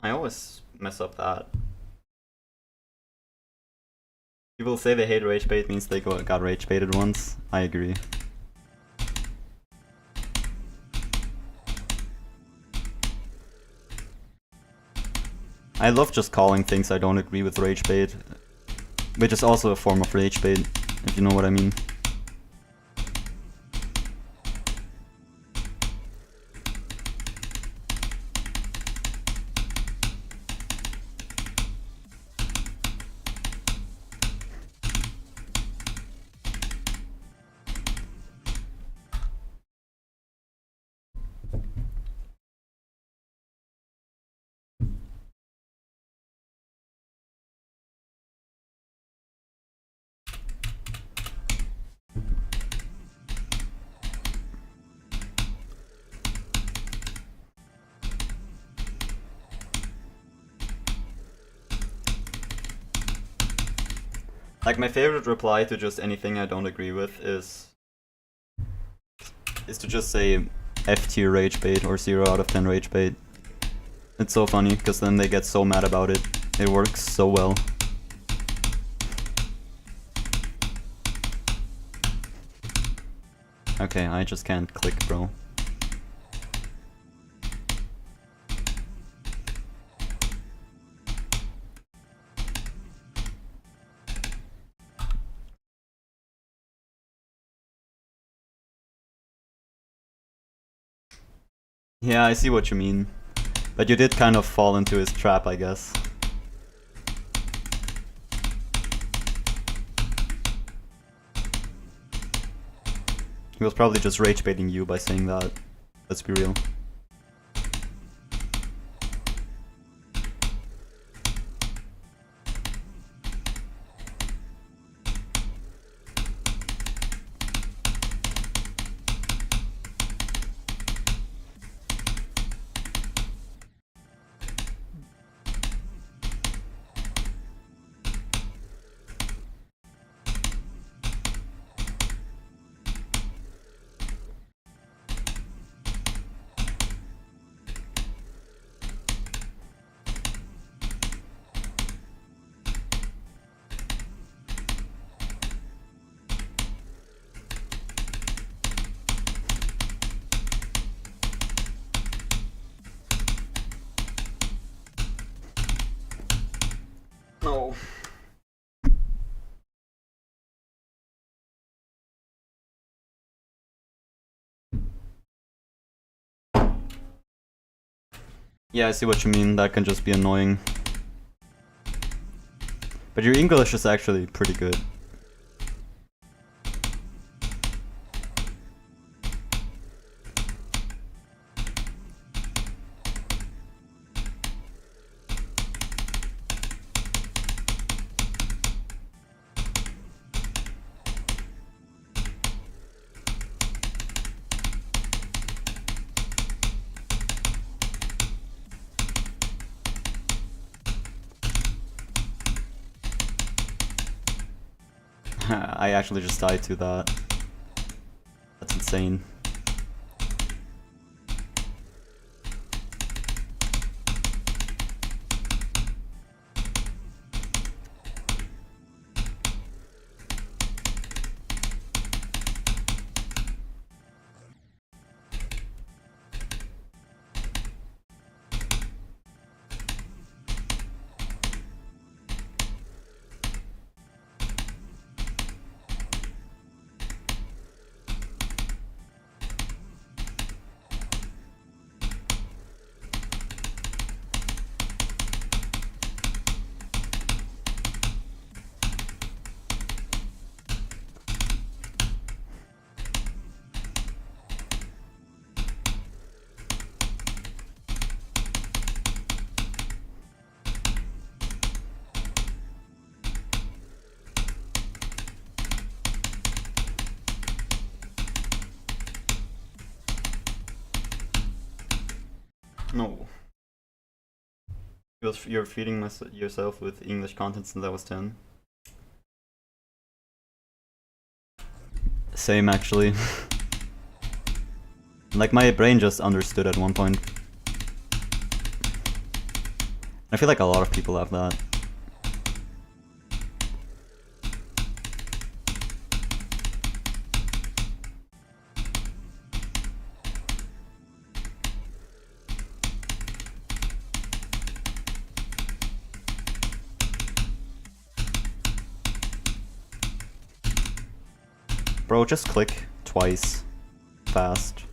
I always mess up that. People say they hate rage bait means they got rage baited once. I agree. I love just calling things I don't agree with rage bait, which is also a form of rage bait, if you know what I mean. Like, my favorite reply to just anything I don't agree with is to just say F tier rage bait or 0 out of 10 rage bait. It's so funny, because then they get so mad about it. It works so well. Okay, I just can't click, bro. Yeah, I see what you mean. But you did kind of fall into his trap, I guess. He was probably just rage baiting you by saying that. Let's be real. No. Yeah, I see what you mean. That can just be annoying. But your English is actually pretty good. I actually just died to that. That's insane. No. You're feeding yourself with English content since I was 10. Same, actually. Like, my brain just understood at one point. I feel like a lot of people have that. Bro, just click twice. Fast.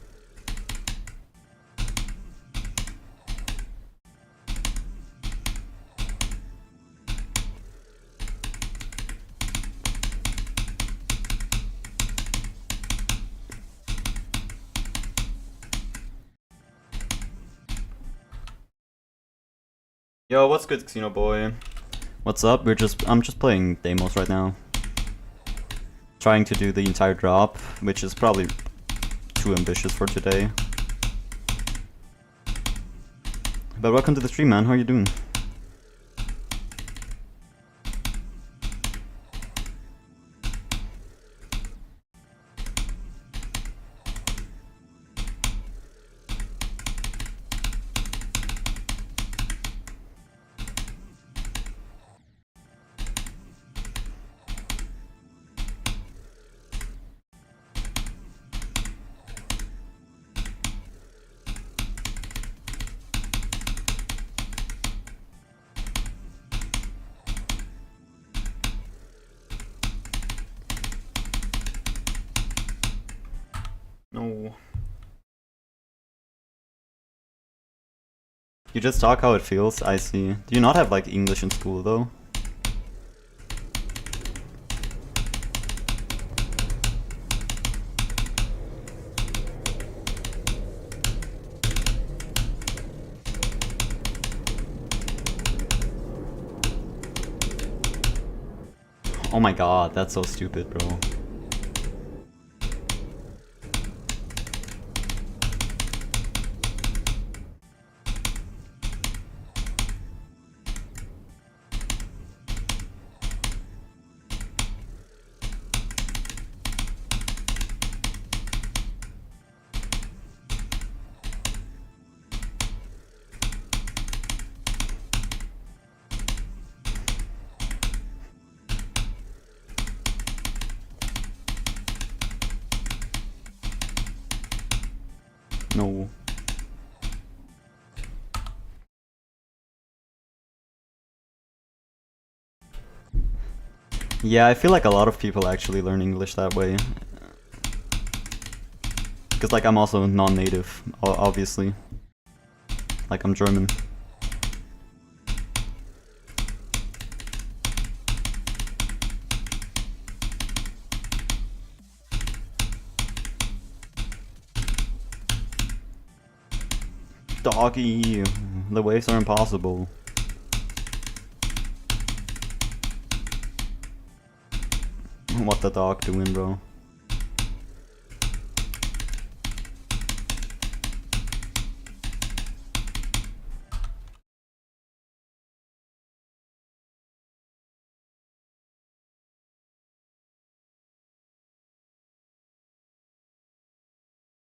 Yo, what's good, Xeno boy? What's up? I'm just playing Deimos right now. Trying to do the entire drop, which is probably too ambitious for today. But welcome to the stream, man. How are you doing? No. You just talk how it feels? I see. Do you not have like English in school though? Oh my god, that's so stupid, bro. No. Yeah, I feel like a lot of people actually learn English that way. Because like I'm also non-native, obviously. Like I'm German. Doggy, the waves are impossible. What the dog doing, bro?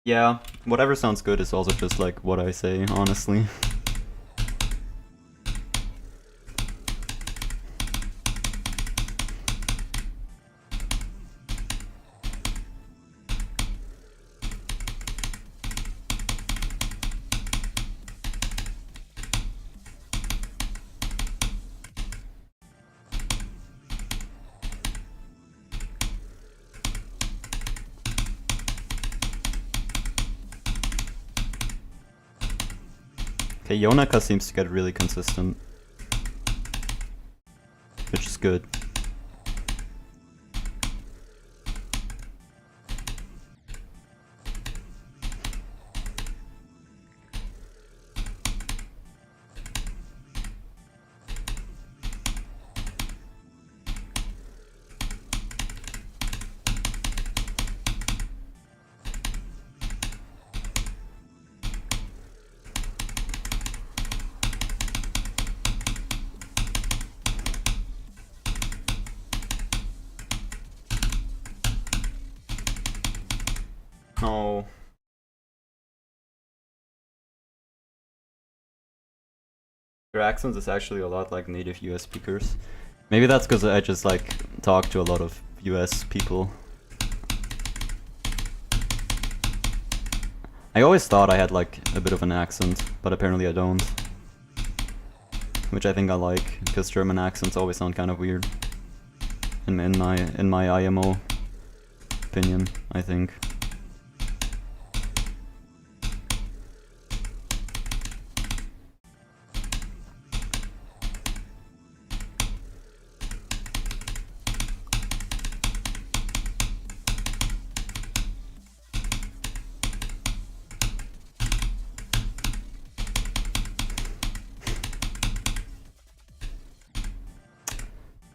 Yeah, whatever sounds good is also just like what I say, honestly. Okay, Yonaka seems to get really consistent, which is good. Oh. Your accent is actually a lot like native US speakers. Maybe that's because I just like talk to a lot of US people. I always thought I had like a bit of an accent, but apparently I don't. Which I think I like, because German accents always sound kind of weird. In my IMO opinion, I think.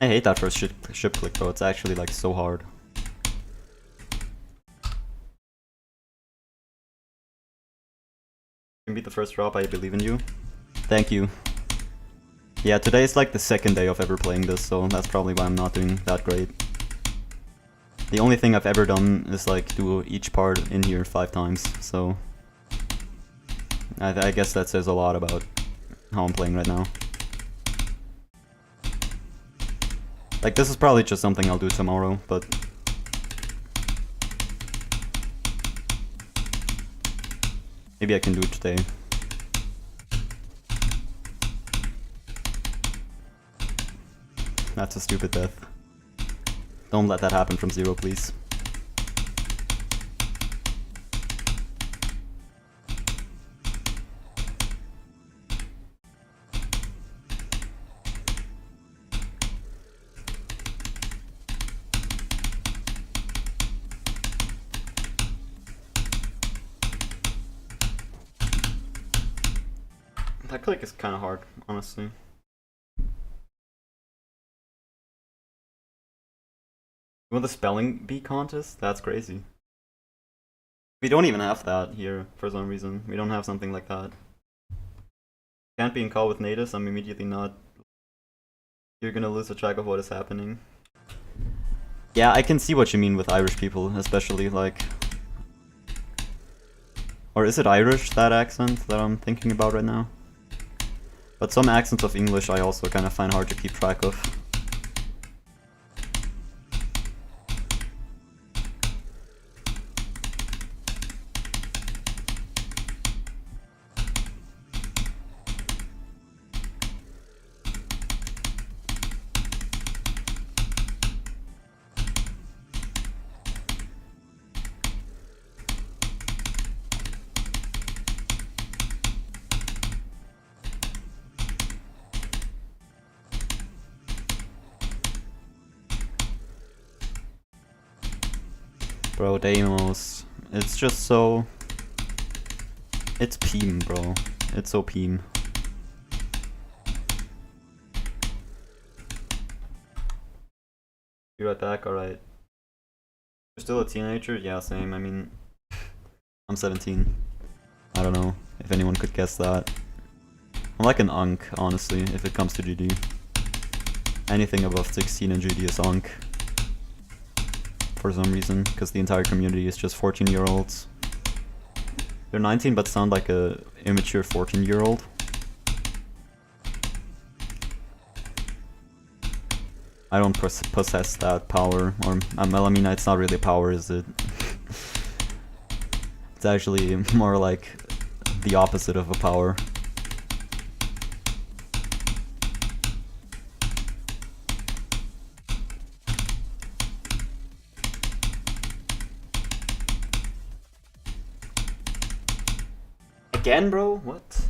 I hate that first ship click though, it's actually like so hard. You can beat the first drop, I believe in you. Thank you. Yeah, today is like the second day of ever playing this, so that's probably why I'm not doing that great. The only thing I've ever done is like do each part in here 5 times, so... I guess that says a lot about how I'm playing right now. Like, this is probably just something I'll do tomorrow, but... maybe I can do it today. That's a stupid death. Don't let that happen from 0, please. That click is kind of hard, honestly. You want the spelling bee contest? That's crazy. We don't even have that here for some reason. We don't have something like that. Can't be in call with natives. I'm immediately not. You're gonna lose the track of what is happening. Yeah, I can see what you mean with Irish people, especially like. Or is it Irish, that accent that I'm thinking about right now? But some accents of English I also kind of find hard to keep track of. Bro, Deimos. It's just so... It's Peem, bro. It's so Peem. Be right back, alright. You're still a teenager? Yeah, same. I mean... I'm 17. I don't know if anyone could guess that. I'm like an unk, honestly, if it comes to GD. Anything above 16 in GD is unk. For some reason, because the entire community is just 14-year-olds. They're 19 but sound like a immature 14-year-old. I don't possess that power, or well, I mean, it's not really power, is it? It's actually more like the opposite of a power. Again, bro? What?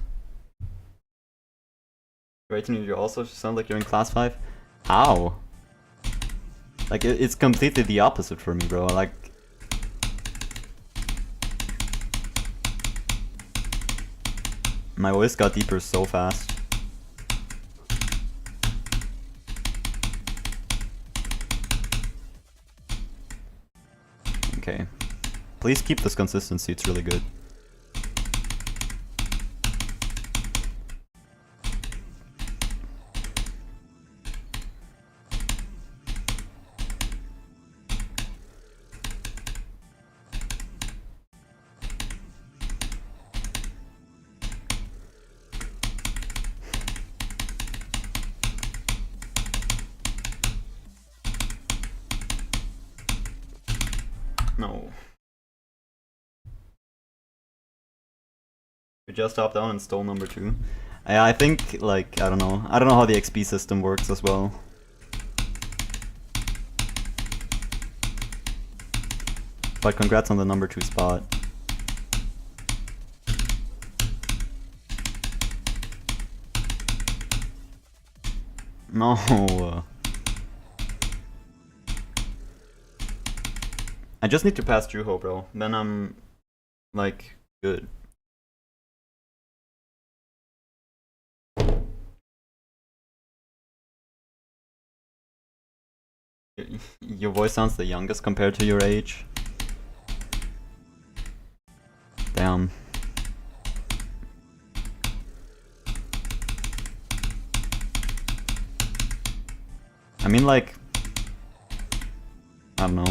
Right, you also sound like you're in class 5? How? Like, it's completely the opposite for me, bro. Like... My voice got deeper so fast. Okay. Please keep this consistency, it's really good. No. You just hopped down and stole number 2. I think, like, I don't know how the XP system works as well. But congrats on the number 2 spot. No. I just need to pass Juho, bro. Then I'm, like, good. Your voice sounds the youngest compared to your age. Damn. I mean, like... I don't know.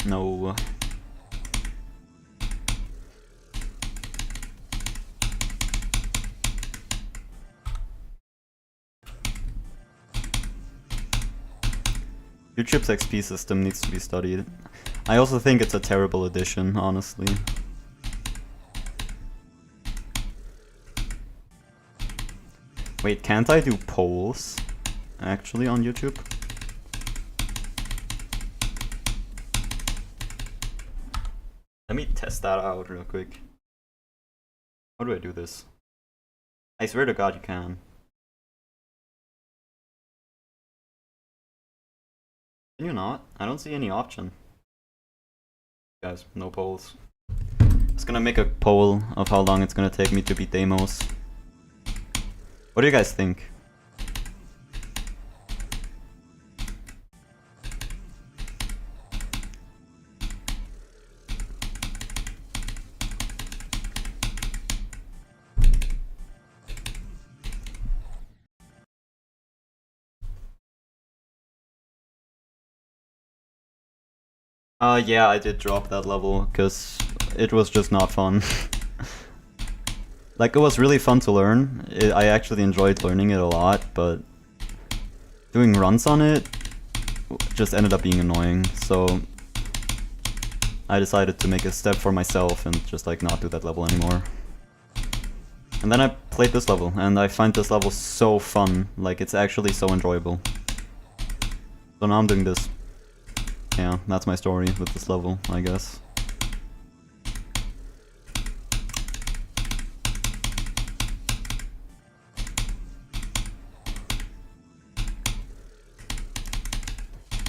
No. YouTube's XP system needs to be studied. I also think it's a terrible addition, honestly. Wait, can't I do polls actually on YouTube? Let me test that out real quick. How do I do this? I swear to God you can. Can you not? I don't see any option. Guys, no polls. I was gonna make a poll of how long it's gonna take me to beat Deimos. What do you guys think? Yeah, I did drop that level, because it was just not fun. Like, it was really fun to learn. I actually enjoyed learning it a lot, but doing runs on it just ended up being annoying, so I decided to make a step for myself and just like not do that level anymore. And then I played this level, and I find this level so fun, like it's actually so enjoyable. So now I'm doing this. Yeah, that's my story with this level, I guess.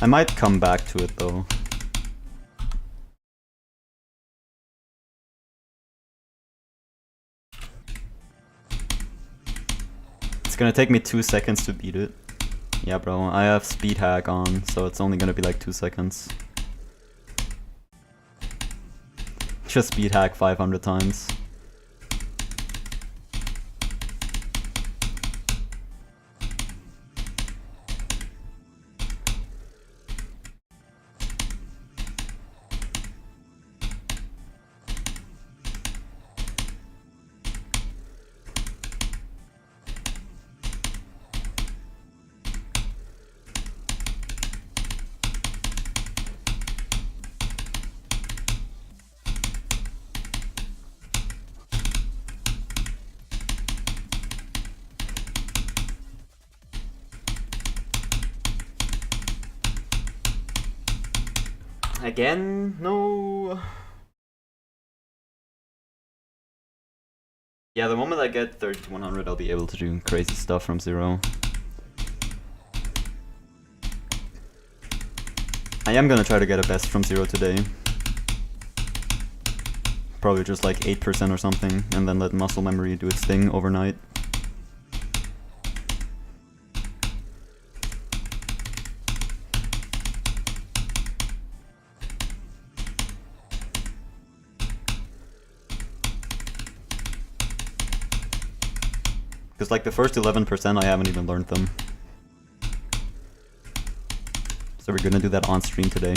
I might come back to it though. It's gonna take me 2 seconds to beat it. Yeah, bro, I have speed hack on, so it's only gonna be like 2 seconds. Just speed hack 500 times. Again? No. Yeah, the moment I get 30 to 100, I'll be able to do crazy stuff from 0. I am gonna try to get a best from 0 today. Probably just like 8% or something, and then let muscle memory do its thing overnight. Because like the first 11% I haven't even learned them. So we're gonna do that on stream today.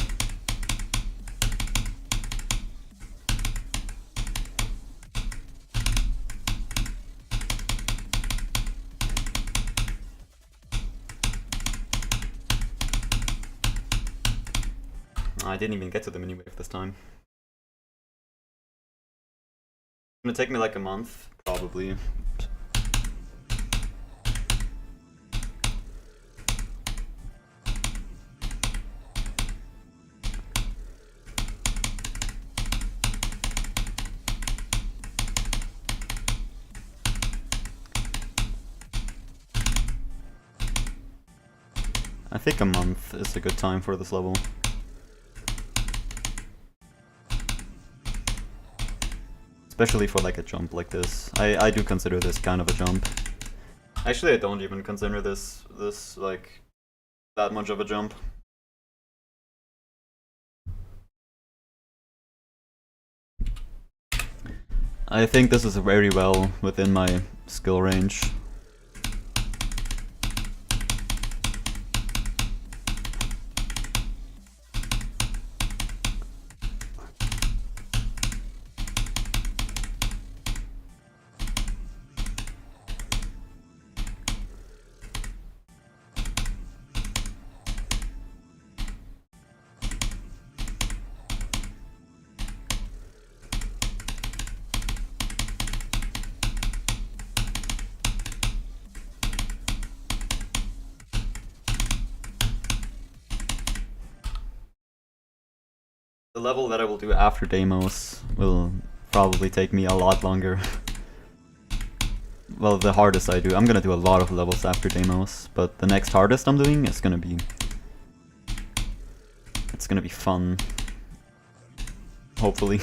I didn't even get to the mini wave this time. It's gonna take me like a month, probably. I think a month is a good time for this level. Especially for like a jump like this. I do consider this kind of a jump. Actually, I don't even consider this like that much of a jump. I think this is very well within my skill range. The level that I will do after Deimos will probably take me a lot longer. Well, the hardest I do. I'm gonna do a lot of levels after Deimos, but the next hardest I'm doing is gonna be... It's gonna be fun. Hopefully.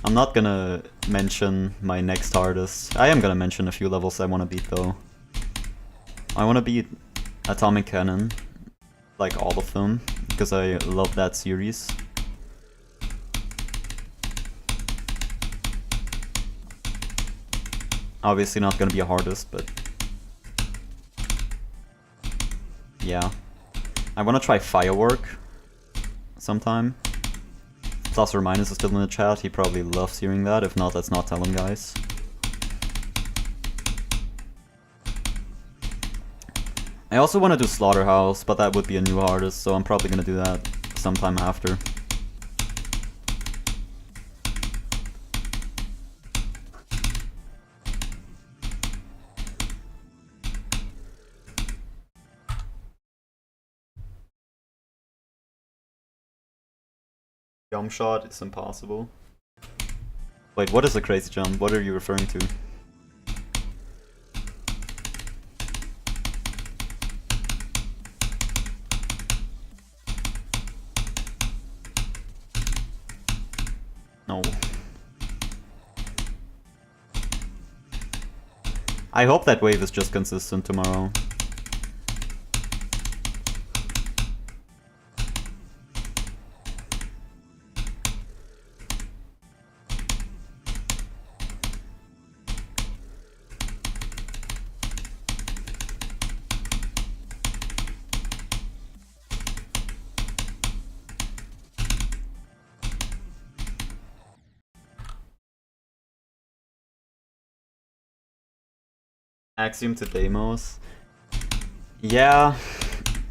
I'm not gonna mention my next hardest. I am gonna mention a few levels I wanna beat though. I wanna beat Atomic Cannon, like all of them, because I love that series. Obviously not gonna be a hardest, but... yeah. I wanna try Firework sometime. Plus or minus is still in the chat, he probably loves hearing that. If not, let's not tell him, guys. I also want to do Slaughterhouse, but that would be a new hardest, so I'm probably gonna do that sometime after. Jump shot is impossible. Wait, what is a crazy jump? What are you referring to? No. I hope that wave is just consistent tomorrow. Axiom to Deimos. Yeah,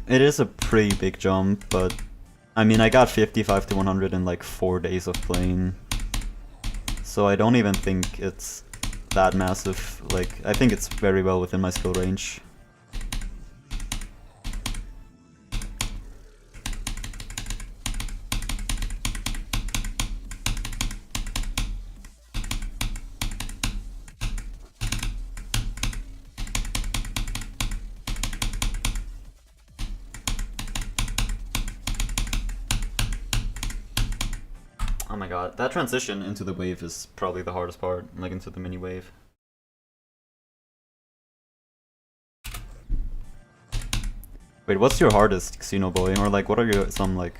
it is a pretty big jump, but I mean, I got 55 to 100 in like 4 days of playing. So I don't even think it's that massive. Like, I think it's very well within my skill range. Oh my god, that transition into the wave is probably the hardest part, like into the mini wave. Wait, what's your hardest, Xenoboy? Or like, what are your some like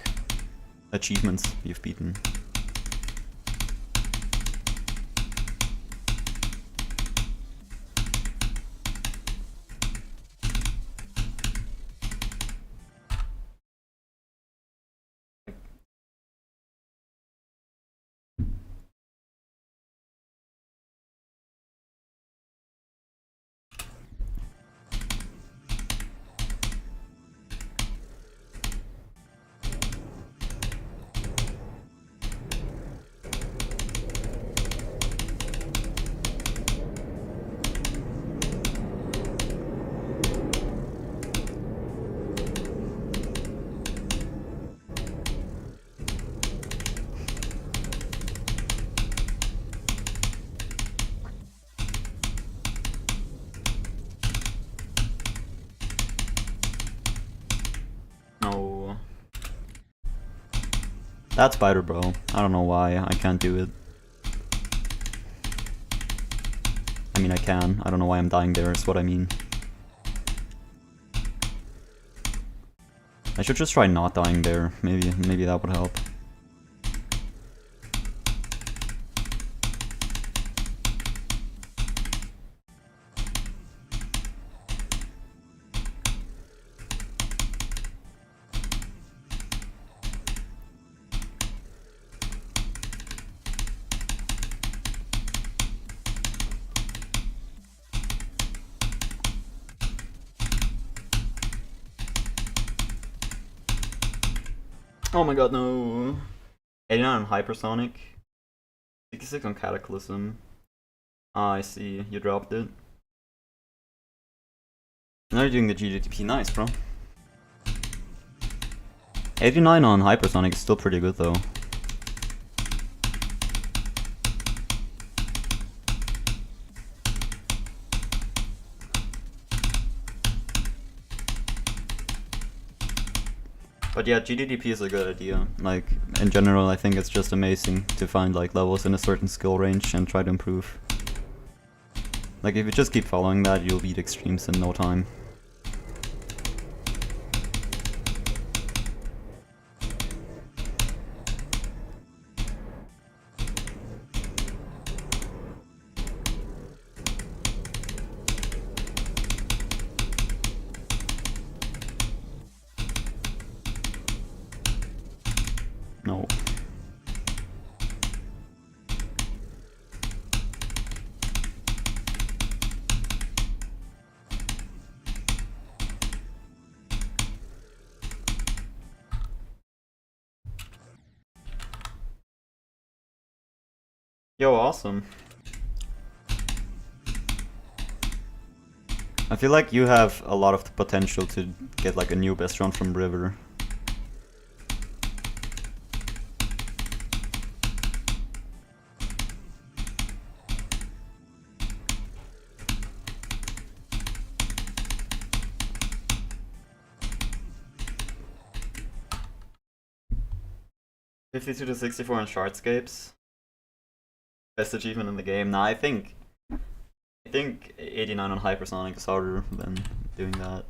achievements you've beaten? No. That's Spider Bro. I don't know why I can't do it. I mean, I can. I don't know why I'm dying there, is what I mean. I should just try not dying there. Maybe that would help. Oh my god, no. 89 on Hypersonic. 66 on Cataclysm. Ah, I see. You dropped it. Now you're doing the GDP. Nice, bro. 89 on Hypersonic is still pretty good, though. But yeah, GDDP is a good idea. Like, in general, I think it's just amazing to find like levels in a certain skill range and try to improve. Like, if you just keep following that, you'll beat extremes in no time. No. Yo, awesome. I feel like you have a lot of the potential to get like a new best run from River. $52 to 64 on Shardscapes. Best achievement in the game. Nah, I think 89 on Hypersonic is harder than doing that.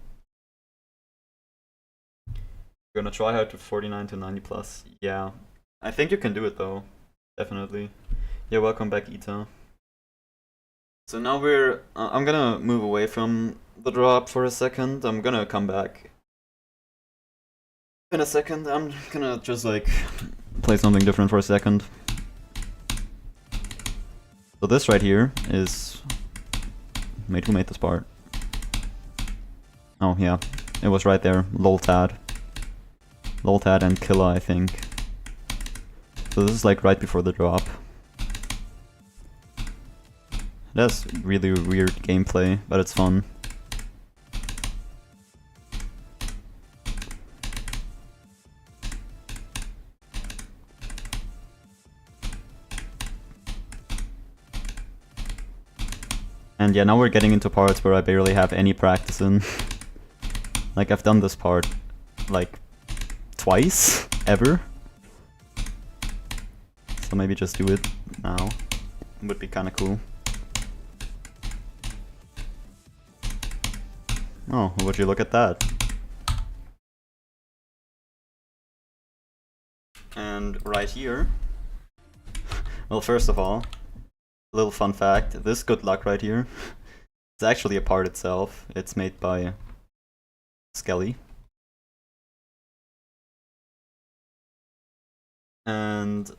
You're gonna try hard to 49 to 90 plus. Yeah. I think you can do it though. Definitely. Yeah, welcome back, Ita. So now we're... I'm gonna move away from the drop for a second. I'm gonna come back in a second. I'm gonna just like play something different for a second. So this right here is... Wait, who made this part? Oh yeah, it was right there. Loltad. Loltad and Killa, I think. So this is like right before the drop. That's really weird gameplay, but it's fun. And yeah, now we're getting into parts where I barely have any practice in. Like, I've done this part, like, twice, ever. So maybe just do it now. It would be kinda cool. Oh, would you look at that? And right here... Well, first of all, a little fun fact, this good luck right here, it's actually a part itself. It's made by Skelly. And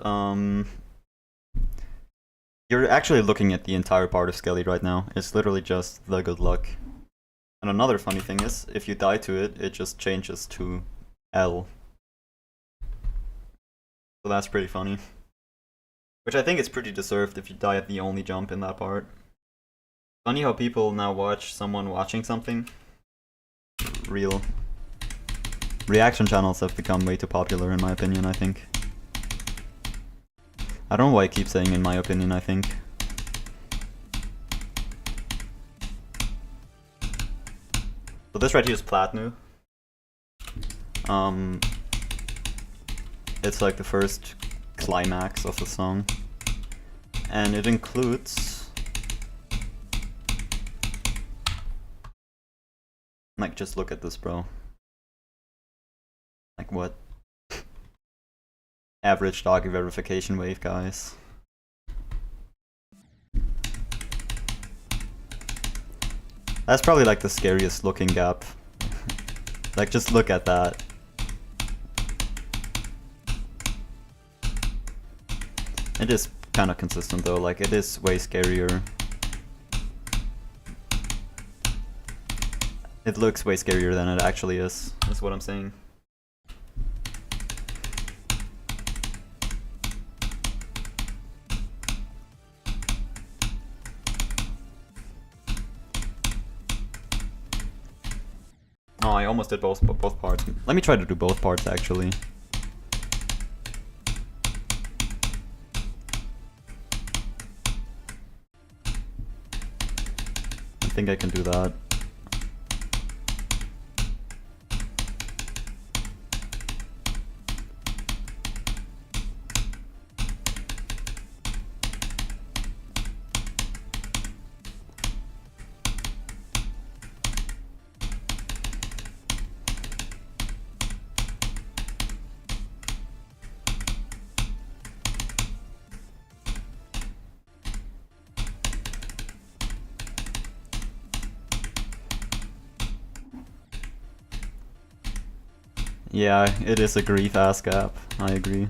you're actually looking at the entire part of Skelly right now. It's literally just the good luck. And another funny thing is, if you die to it, it just changes to L. So that's pretty funny. Which I think is pretty deserved if you die at the only jump in that part. Funny how people now watch someone watching something. Real. Reaction channels have become way too popular in my opinion, I think. I don't know why I keep saying in my opinion, I think. So this right here is Platnu. It's like the first climax of the song. And it includes... Like, just look at this, bro. Like, what? Average doggy verification wave, guys. That's probably like the scariest looking gap. Like, just look at that. It is kind of consistent though, like it is way scarier. It looks way scarier than it actually is what I'm saying. Oh, I almost did both parts. Let me try to do both parts, actually. I think I can do that. Yeah, it is a grief-ass gap. I agree.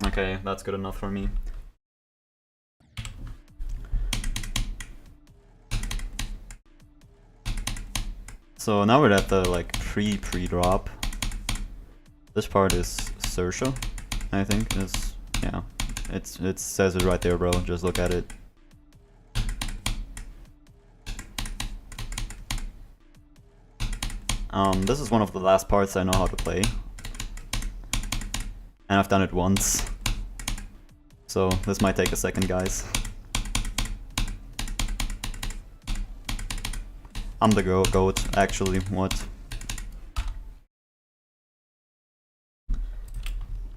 Okay, that's good enough for me. So now we're at the like pre-drop. This part is Sersha, I think. Yeah. It says it right there, bro. Just look at it. This is one of the last parts I know how to play. And I've done it once. So this might take a second, guys. I'm the goat, actually. What?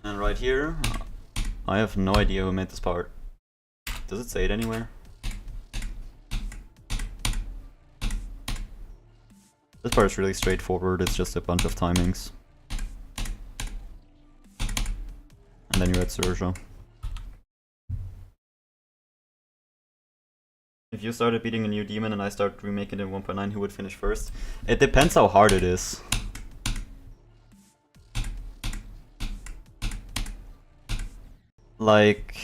And right here, I have no idea who made this part. Does it say it anywhere? This part is really straightforward, it's just a bunch of timings. And then you're at Sersha. If you started beating a new demon and I started remaking it in 1.9, who would finish first? It depends how hard it is. Like,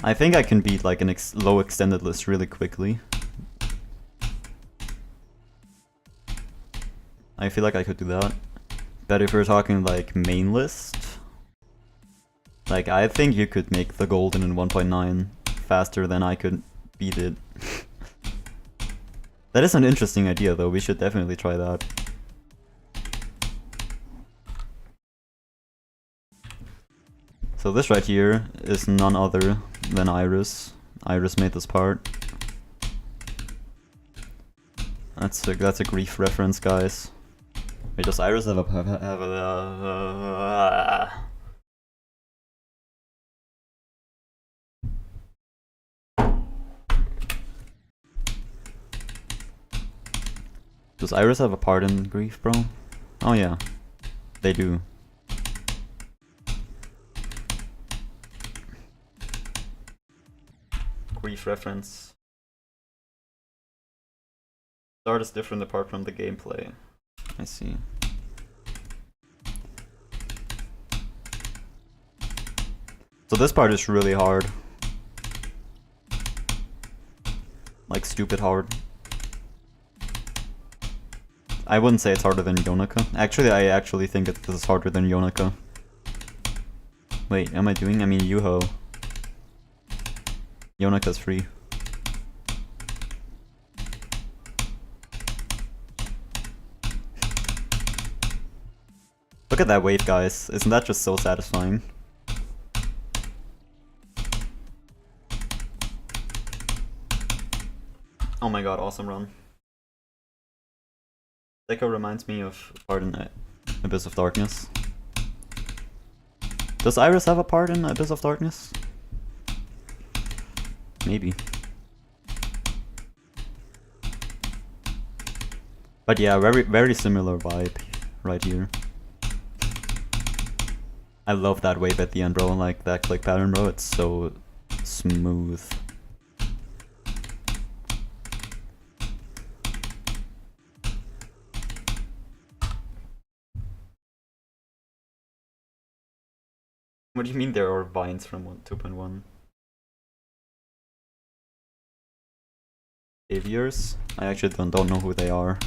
I think I can beat like an low extended list really quickly. I feel like I could do that. But if we're talking like main list, like I think you could make the golden in 1.9 faster than I could beat it. That is an interesting idea though, we should definitely try that. So this right here is none other than Iris. Iris made this part. That's a grief reference, guys. Wait, does Iris have a Does Iris have a part in grief, bro? Oh yeah, they do. Grief reference. The art is different apart from the gameplay. I see. So this part is really hard. Like stupid hard. I wouldn't say it's harder than Yonica. Actually, I actually think this is harder than Yonica. Wait, am I doing? I mean Yuho. Yonika's free. Look at that wave, guys. Isn't that just so satisfying? Oh my god, awesome run. Deco reminds me of part in Abyss of Darkness. Does Iris have a part in Abyss of Darkness? Maybe. But yeah, very similar vibe right here. I love that wave at the end, bro. Like that click pattern, bro. It's so smooth. What do you mean there are vines from 2.1? Aviars? I actually don't know who they are.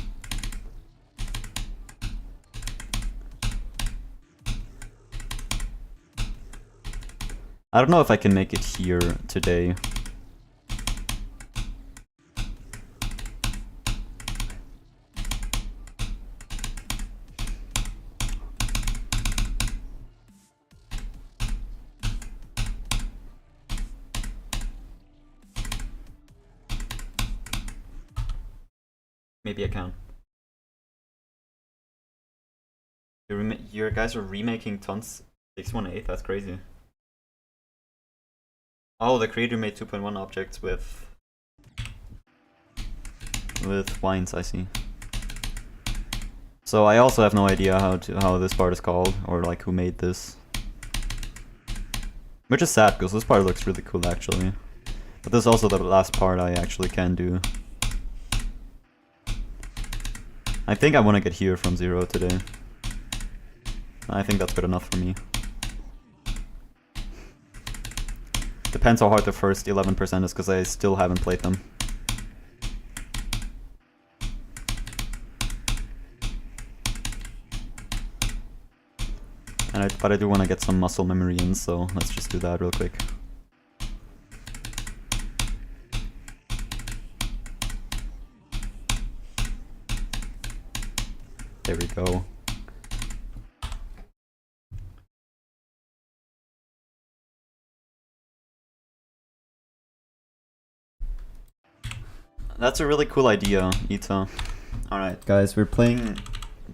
I don't know if I can make it here today. Maybe I can. Your guys are remaking Tons 618? That's crazy. Oh, the creator made 2.1 objects with wines, I see. So I also have no idea how this part is called, or like who made this. Which is sad, because this part looks really cool actually. But this is also the last part I actually can do. I think I want to get here from 0 today. I think that's good enough for me. Depends how hard the first 11% is, because I still haven't played them. But I do want to get some muscle memory in, so let's just do that real quick. There we go. That's a really cool idea, Ita. Alright, guys, we're playing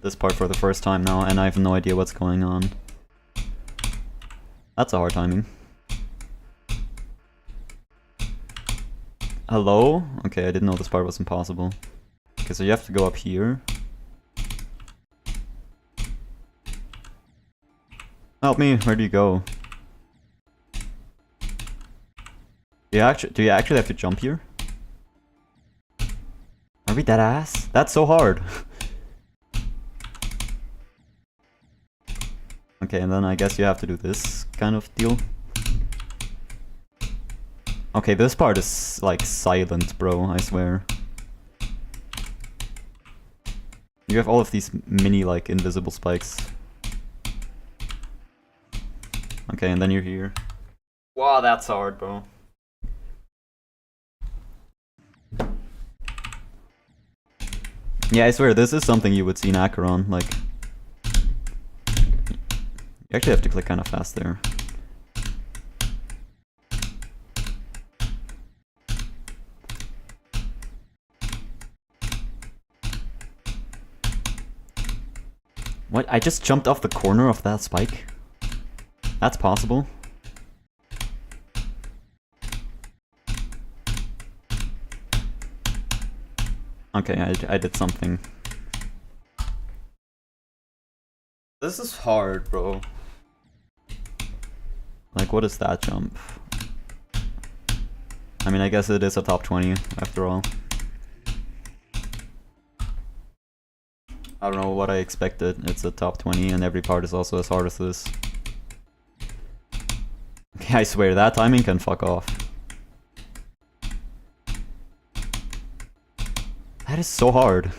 this part for the first time now, and I have no idea what's going on. That's a hard timing. Hello? Okay, I didn't know this part was impossible. Okay, so you have to go up here. Help me, where do you go? Do you actually have to jump here? Are we dead ass? That's so hard. Okay, and then I guess you have to do this kind of deal. Okay, this part is like silent, bro, I swear. You have all of these mini like invisible spikes. Okay, and then you're here. Wow, that's hard, bro. Yeah, I swear, this is something you would see in Acheron, like... You actually have to click kind of fast there. What? I just jumped off the corner of that spike? That's possible? Okay, I did something. This is hard, bro. Like, what is that jump? I mean, I guess it is a top 20, after all. I don't know what I expected. It's a top 20, and every part is also as hard as this. Okay, I swear, that timing can fuck off. That is so hard.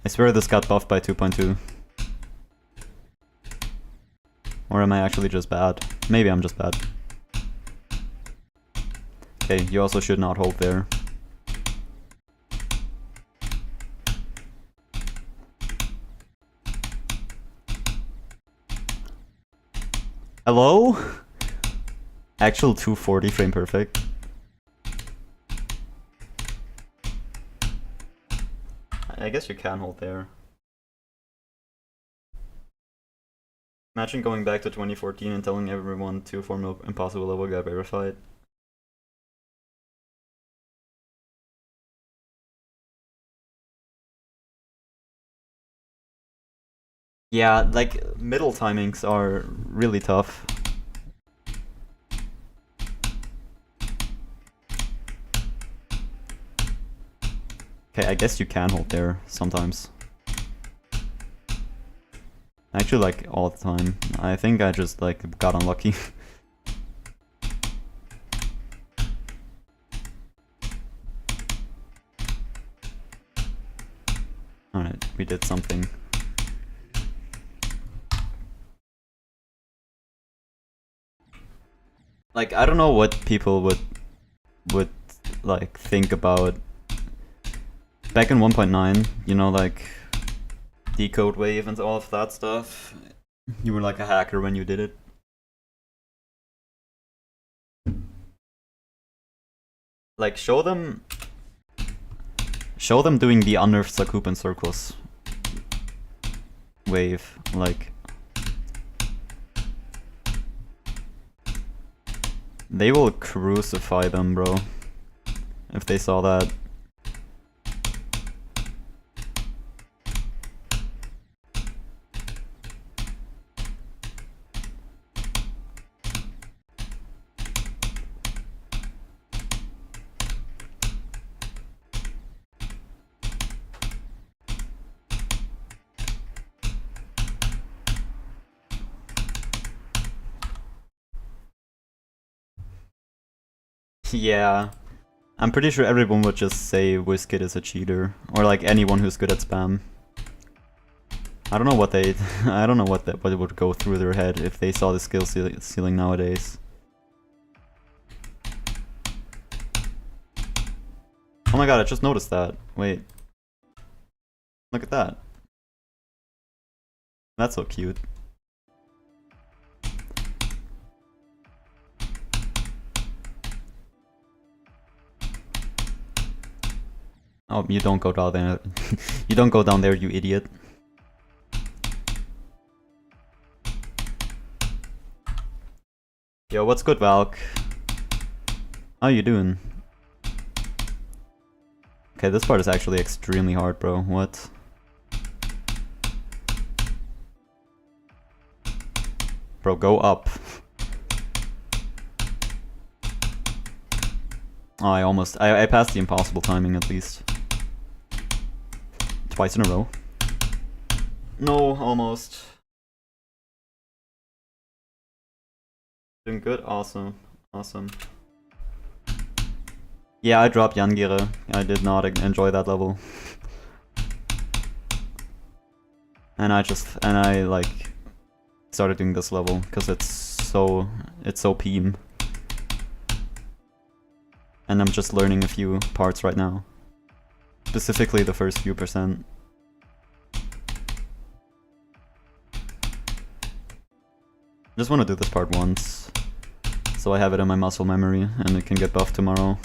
I swear this got buffed by 2.2. Or am I actually just bad? Maybe I'm just bad. Okay, you also should not hold there. Hello? Actual 240 frame perfect. I guess you can hold there. Imagine going back to 2014 and telling everyone 2 Formula Impossible level got verified. Yeah, like, middle timings are really tough. Okay, I guess you can hold there sometimes. Actually, like, all the time. I think I just, like, got unlucky. Alright, we did something. Like, I don't know what people would like think about back in 1.9, you know, like decode wave and all of that stuff. You were like a hacker when you did it. Like, show them doing the unnerved Sakupan circles wave, like they will crucify them, bro, if they saw that. Yeah, I'm pretty sure everyone would just say Wizkid is a cheater, or like anyone who's good at spam. I don't know what they, I don't know what would go through their head if they saw the skill ceiling nowadays. Oh my god, I just noticed that. Wait. Look at that. That's so cute. Oh, you don't go down there. You don't go down there, you idiot. Yo, what's good, Valk? How you doing? Okay, this part is actually extremely hard, bro. What? Bro, go up. Oh, I passed the impossible timing at least. Twice in a row. No, almost. Doing good? Awesome. Awesome. Yeah, I dropped Yangire. I did not enjoy that level. And I like started doing this level because it's so peem. And I'm just learning a few parts right now. Specifically the first few percent. Just want to do this part once, so I have it in my muscle memory and it can get buffed tomorrow.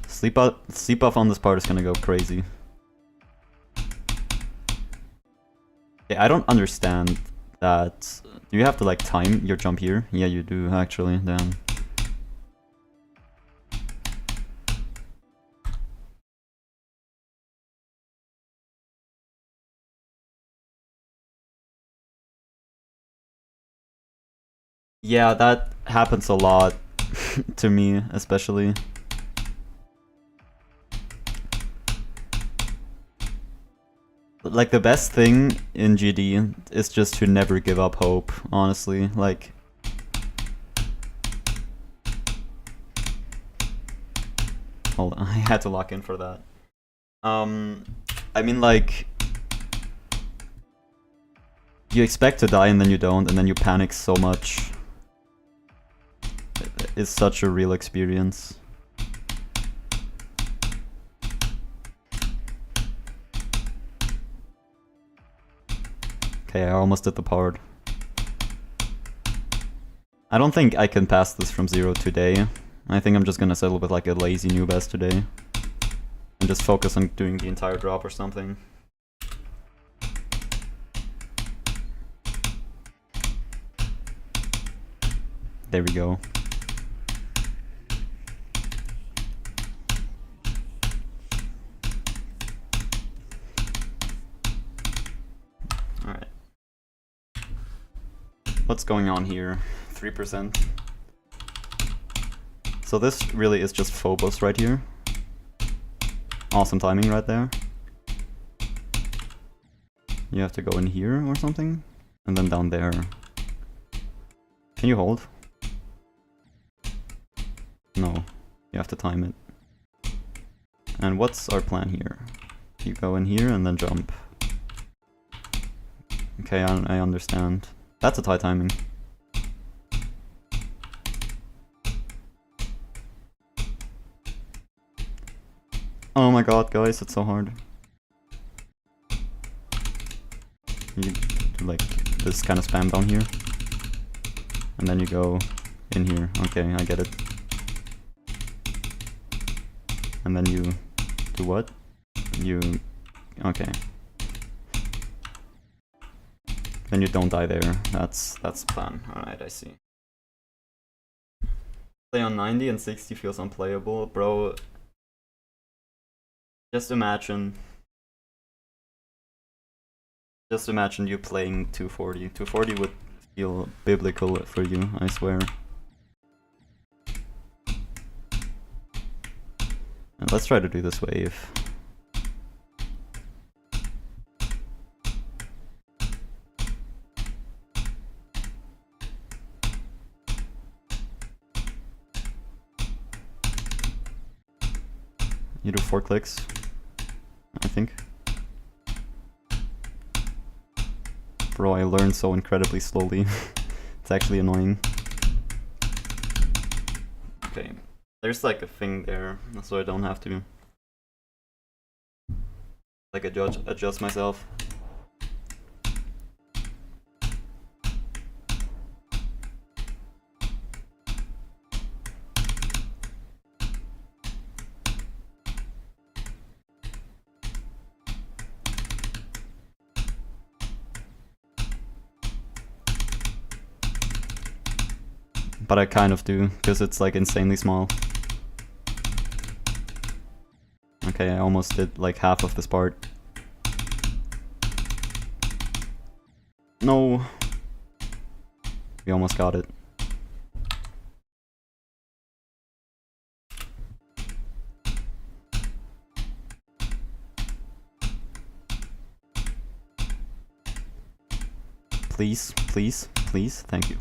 Sleep buff on this part is gonna go crazy. Okay, I don't understand that. Do you have to like time your jump here? Yeah, you do actually, damn. Yeah, that happens a lot to me, especially. Like, the best thing in GD is just to never give up hope, honestly. Like, hold on, I had to lock in for that. I mean, like, you expect to die and then you don't, and then you panic so much. It's such a real experience. Okay, I almost did the part. I don't think I can pass this from 0 today. I think I'm just gonna settle with like a lazy new best today. And just focus on doing the entire drop or something. There we go. Alright. What's going on here? 3%. So this really is just Phobos right here. Awesome timing right there. You have to go in here or something? And then down there. Can you hold? No. You have to time it. And what's our plan here? You go in here and then jump. Okay, I understand. That's a tight timing. Oh my god, guys, it's so hard. You do like this kind of spam down here. And then you go in here. Okay, I get it. And then you do what? You... okay. Then you don't die there. That's the plan. Alright, I see. Play on 90 and 60 feels unplayable. Bro, just imagine you playing 240. 240 would feel biblical for you, I swear. And let's try to do this wave. You do 4 clicks, I think. Bro, I learned so incredibly slowly. It's actually annoying. Okay, there's like a thing there, so I don't have to like adjust myself. But I kind of do, because it's like insanely small. Okay, I almost did like half of this part. No! We almost got it. Please, please, please, thank you.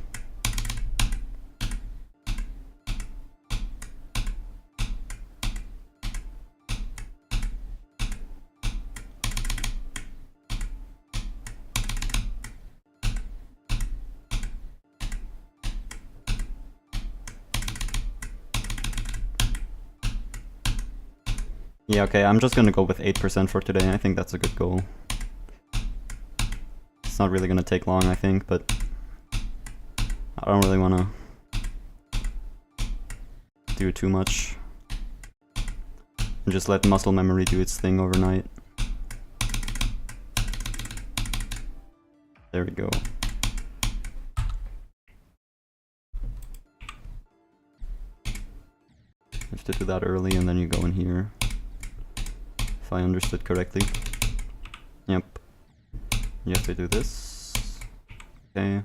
Yeah, okay, I'm just gonna go with 8% for today. I think that's a good goal. It's not really gonna take long, I think, but I don't really wanna do too much. And just let muscle memory do its thing overnight. There we go. You have to do that early and then you go in here. If I understood correctly. Yep. You have to do this. Okay.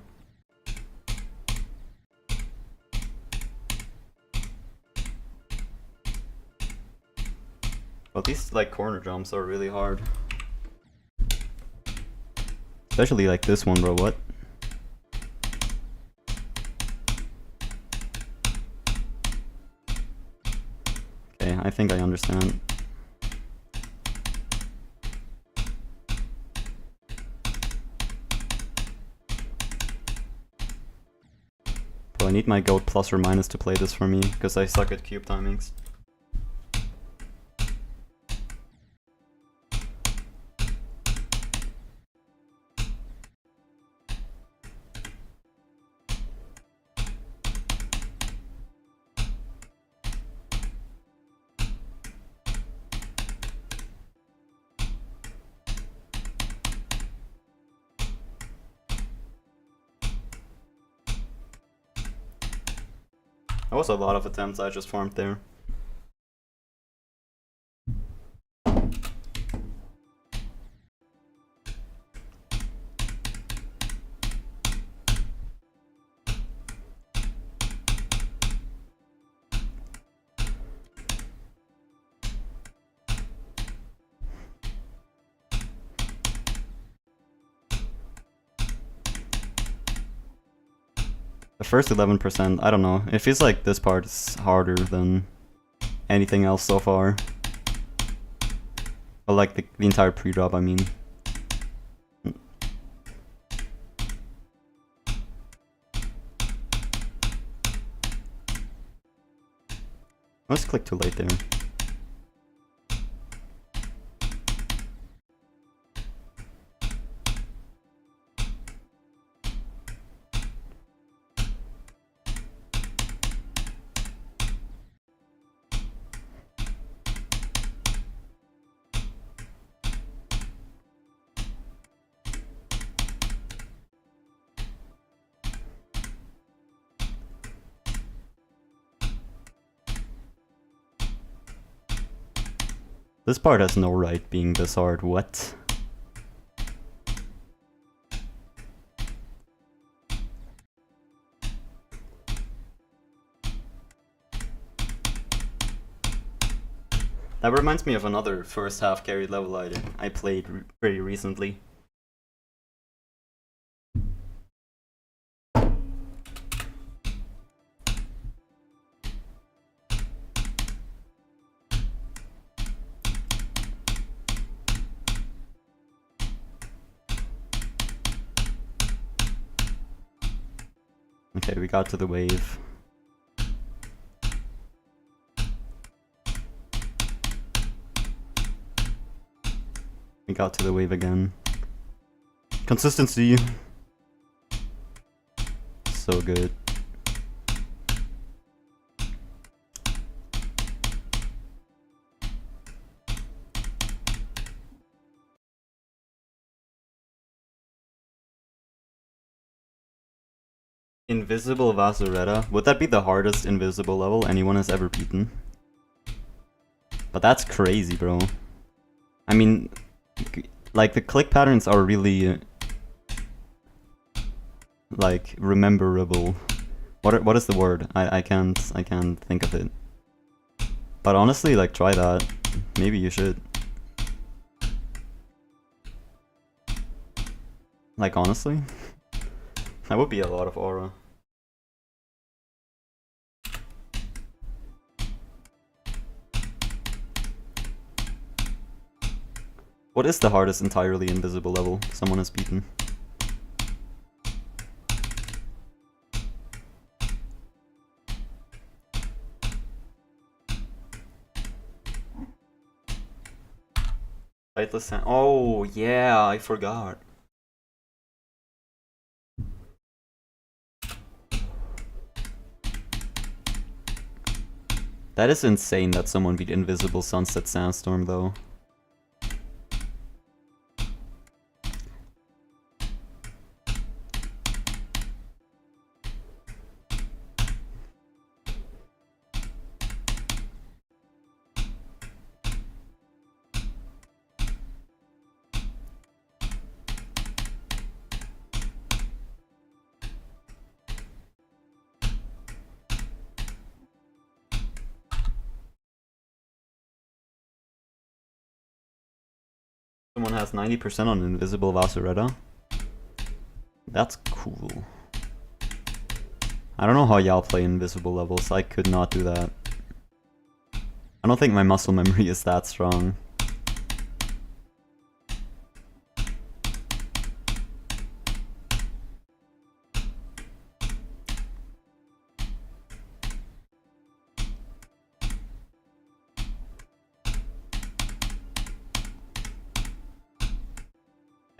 Well, these like corner jumps are really hard. Especially like this one, bro, what? Okay, I think I understand. Bro, I need my goat plus or minus to play this for me, because I suck at cube timings. That was a lot of attempts I just farmed there. The first 11%, I don't know. It feels like this part is harder than anything else so far. But like the entire pre-drop, I mean. Let's click too late there. This part has no right being this hard. What? That reminds me of another first half carried level I played pretty recently. Okay, we got to the wave. We got to the wave again. Consistency. So good. Invisible Vasuretta. Would that be the hardest invisible level anyone has ever beaten? But that's crazy, bro. I mean, like, the click patterns are really, like, rememberable. What is the word? I can't think of it. But honestly, like, try that. Maybe you should. Like, honestly? That would be a lot of aura. What is the hardest entirely invisible level someone has beaten? Sightless Sand. Oh, yeah, I forgot. That is insane that someone beat Invisible Sunset Sandstorm, though. Someone has 90% on Invisible Vasuretta. That's cool. I don't know how y'all play invisible levels. I could not do that. I don't think my muscle memory is that strong.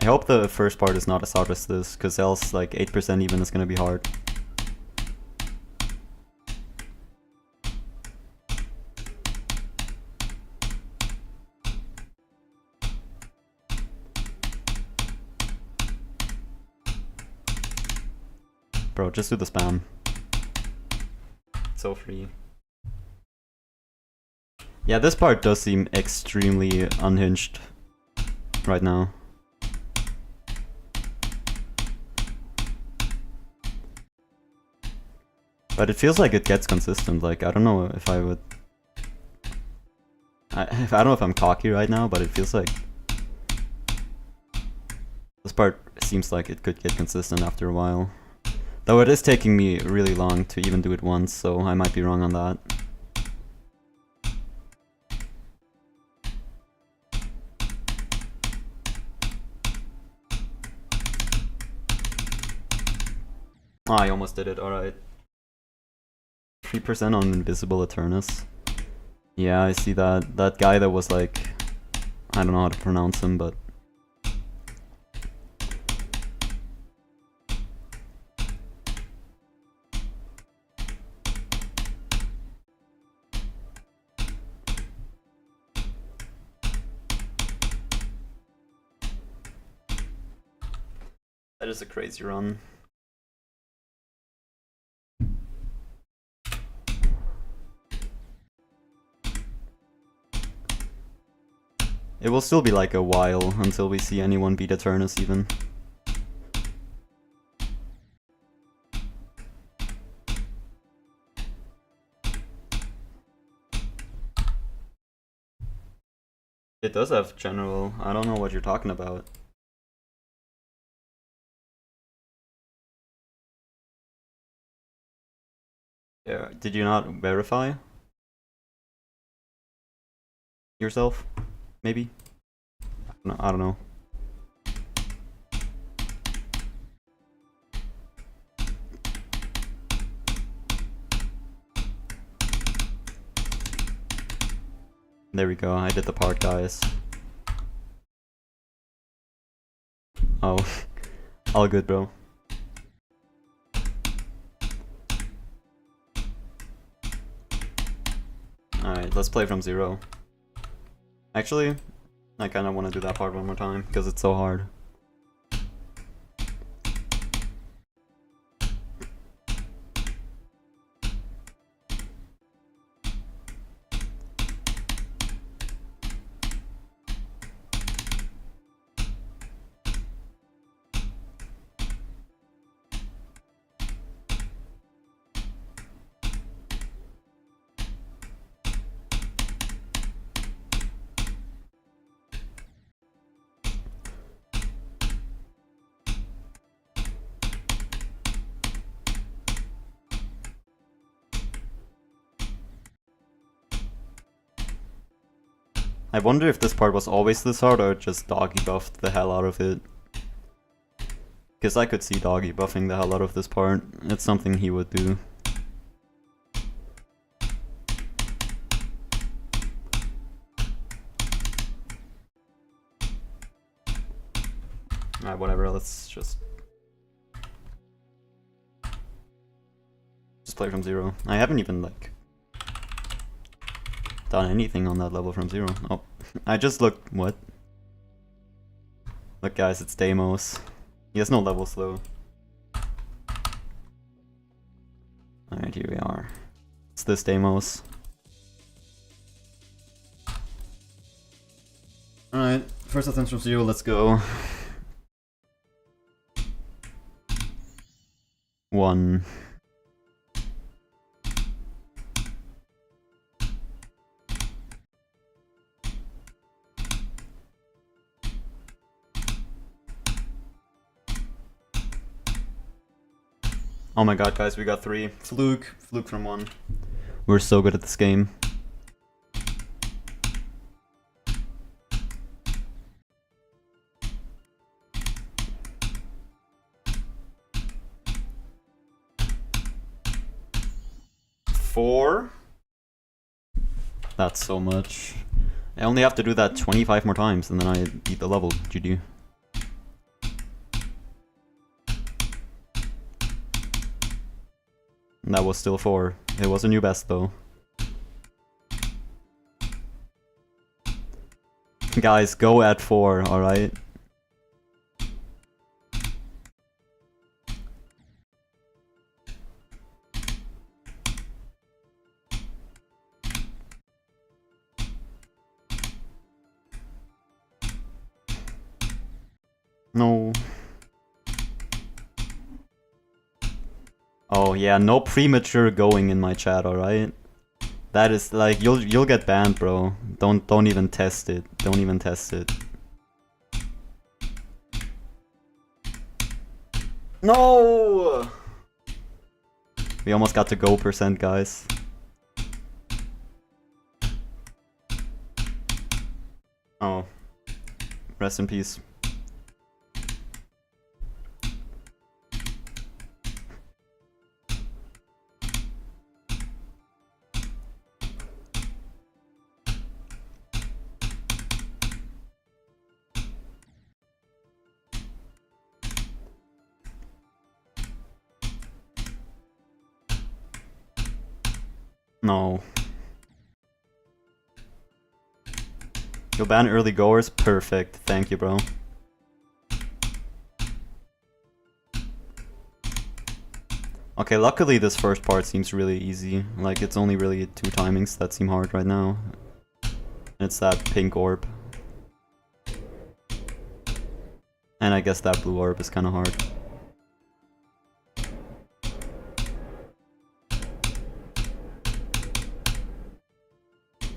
I hope the first part is not as hard as this, because else like 8% even is gonna be hard. Bro, just do the spam. It's so free. Yeah, this part does seem extremely unhinged right now. But it feels like it gets consistent. Like, I don't know if I would... I don't know if I'm cocky right now, but it feels like... This part seems like it could get consistent after a while. Though it is taking me really long to even do it once, so I might be wrong on that. Oh, I almost did it, alright. 3% on Invisible Eternus. Yeah, I see that. That guy that was like... I don't know how to pronounce him, but... That is a crazy run. It will still be like a while until we see anyone beat Eternus even. It does have general. I don't know what you're talking about. Yeah, did you not verify yourself? Maybe? No, I don't know. There we go, I did the part, guys. Oh, all good, bro. Alright, let's play from 0. Actually, I kinda wanna do that part one more time, because it's so hard. I wonder if this part was always this hard or just doggy buffed the hell out of it. Because I could see doggy buffing the hell out of this part. It's something he would do. Alright, whatever, let's just play from 0. I haven't even, like, done anything on that level from 0. Oh, I just looked, what? Look guys, it's Deimos. He has no levels though. Alright, here we are. It's this Deimos. Alright, first attempt from 0, let's go. 1. Oh my god, guys, we got 3. Fluke from 1. We're so good at this game. Four? That's so much. I only have to do that 25 more times and then I beat the level. GG. And that was still 4. It was a new best though. Guys, go at 4, alright? No. Oh yeah, no premature going in my chat, alright? That is like you'll get banned, bro. Don't even test it. Don't even test it. No! We almost got to go percent, guys. Oh. Rest in peace. No. You'll ban early goers? Perfect. Thank you, bro. Okay, luckily this first part seems really easy. Like, it's only really 2 timings that seem hard right now. And it's that pink orb. And I guess that blue orb is kind of hard.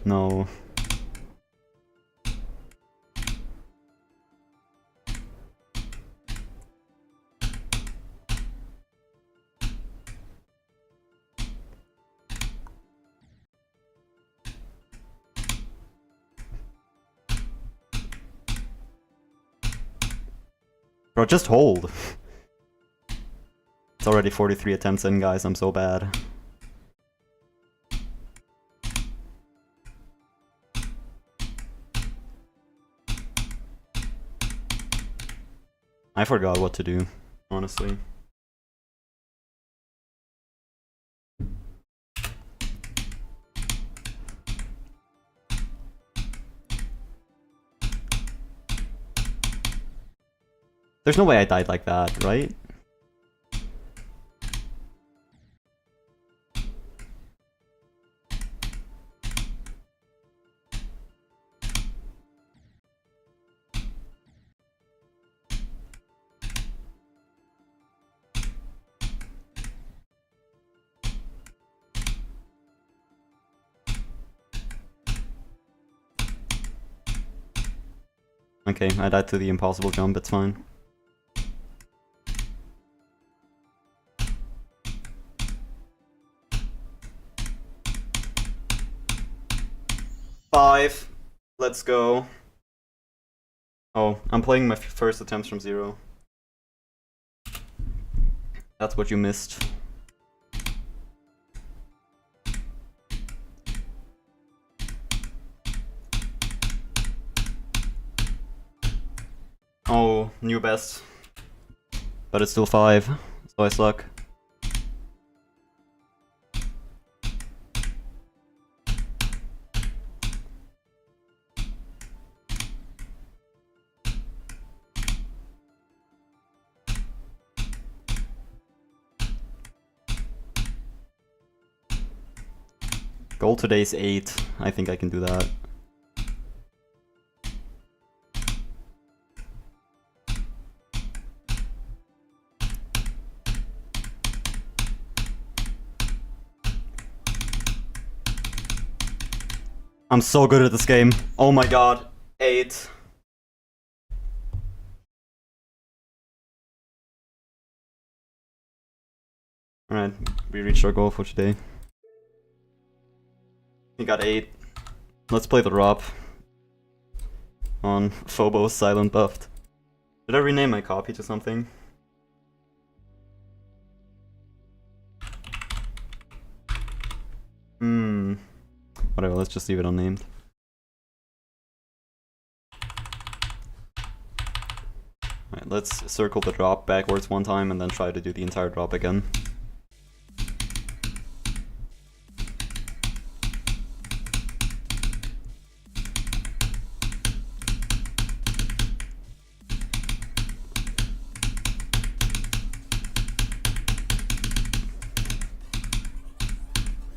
No. Bro, just hold. It's already 43 attempts in, guys. I'm so bad. I forgot what to do, honestly. There's no way I died like that, right? Okay, I died to the impossible jump, it's fine. Five. Let's go. Oh, I'm playing my first attempts from 0. That's what you missed. Oh, new best. But it's still 5, so I suck. Goal today is 8. I think I can do that. I'm so good at this game. Oh my god. 8. Alright, we reached our goal for today. We got 8. Let's play the drop on Phobos Silent Buffed. Did I rename my copy to something? Whatever, let's just leave it unnamed. Alright, let's circle the drop backwards one time and then try to do the entire drop again.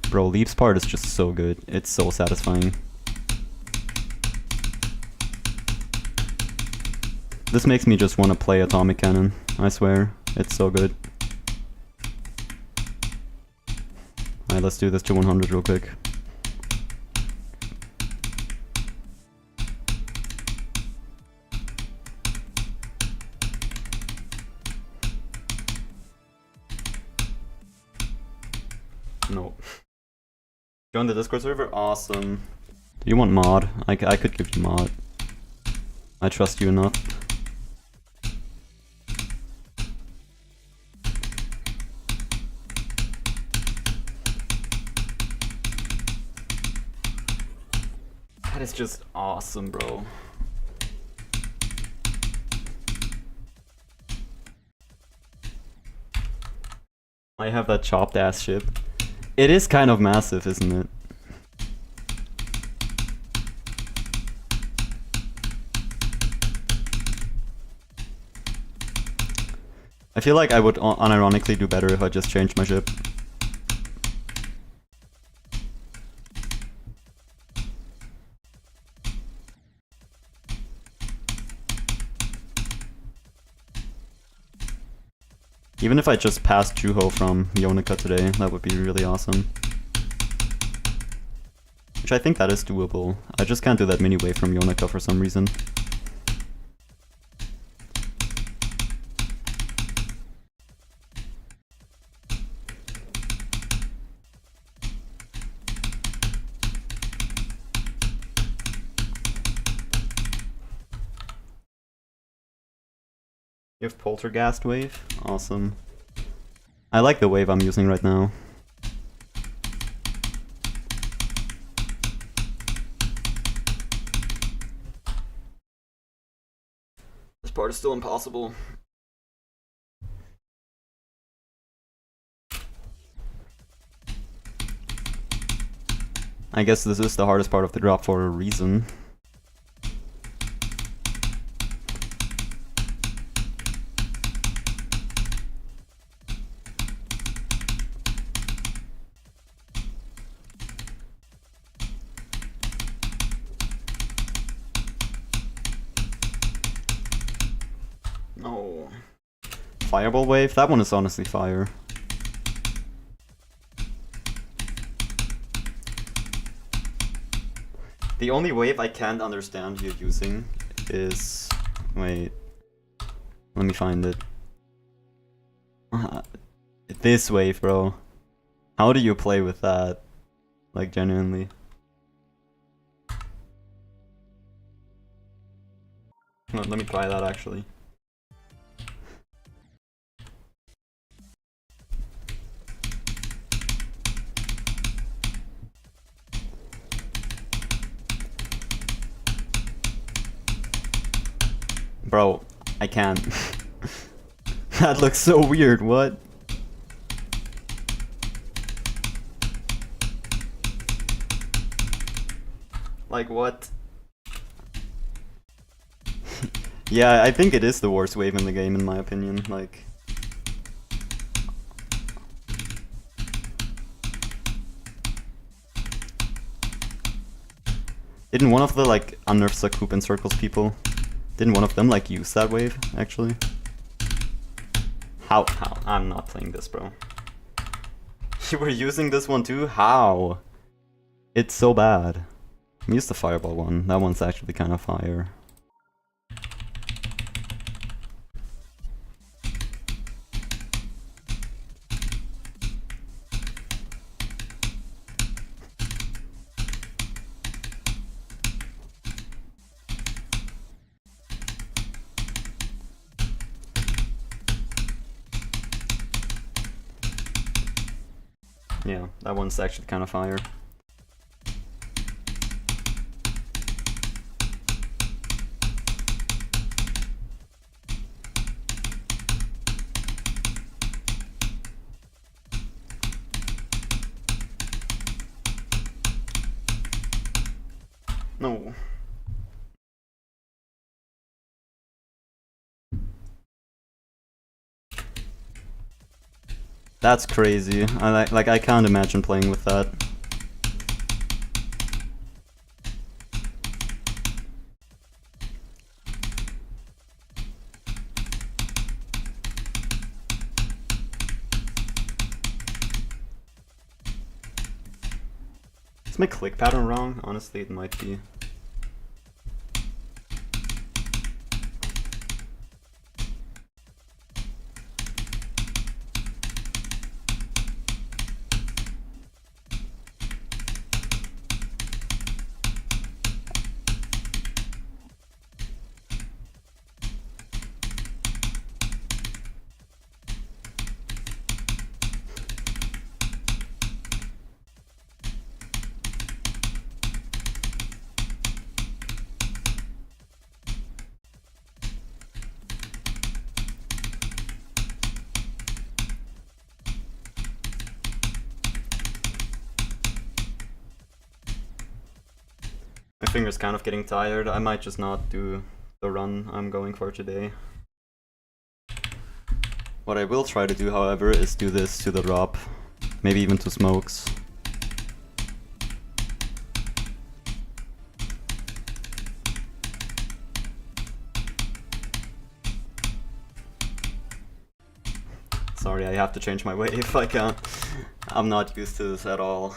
Bro, Leap's part is just so good. It's so satisfying. This makes me just want to play Atomic Cannon, I swear. It's so good. Alright, let's do this to 100 real quick. No. Join the Discord server? Awesome. Do you want mod? I could give you mod. I trust you enough. That is just awesome, bro. I have that chopped ass ship. It is kind of massive, isn't it? I feel like I would unironically do better if I just changed my ship. Even if I just passed Juho from Yonica today, that would be really awesome. Which I think that is doable. I just can't do that mini wave from Yonica for some reason. You have Poltergeist wave? Awesome. I like the wave I'm using right now. This part is still impossible. I guess this is the hardest part of the drop for a reason. No. Fireball wave? That one is honestly fire. The only wave I can't understand you using is... Wait. Let me find it. This wave, bro. How do you play with that? Like, genuinely. Let me try that, actually. Bro, I can't. That looks so weird, what? Like, what? Yeah, I think it is the worst wave in the game, in my opinion. Like... Didn't one of the, like, unnerf Sakup and Circles people... Didn't one of them, like, use that wave, actually? How? I'm not playing this, bro. You were using this one too? How? It's so bad. Use the Fireball one. That one's actually kind of fire. Yeah, that one's actually kind of fire. No. That's crazy. I can't imagine playing with that. Is my click pattern wrong? Honestly, it might be. My finger's kind of getting tired. I might just not do the run I'm going for today. What I will try to do, however, is do this to the drop. Maybe even to smokes. Sorry, I have to change my wave. I can't. I'm not used to this at all.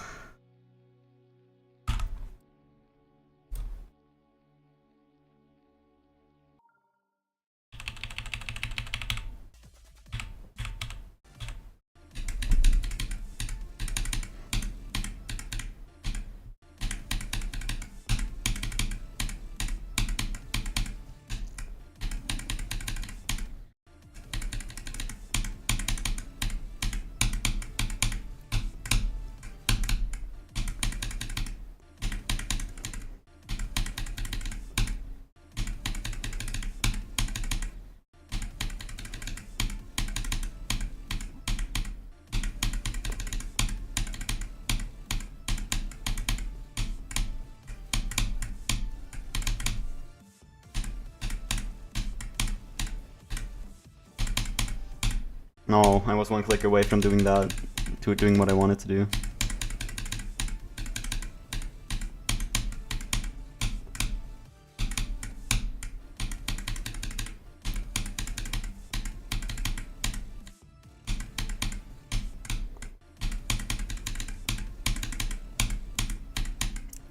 No, I was one click away from doing that, to doing what I wanted to do.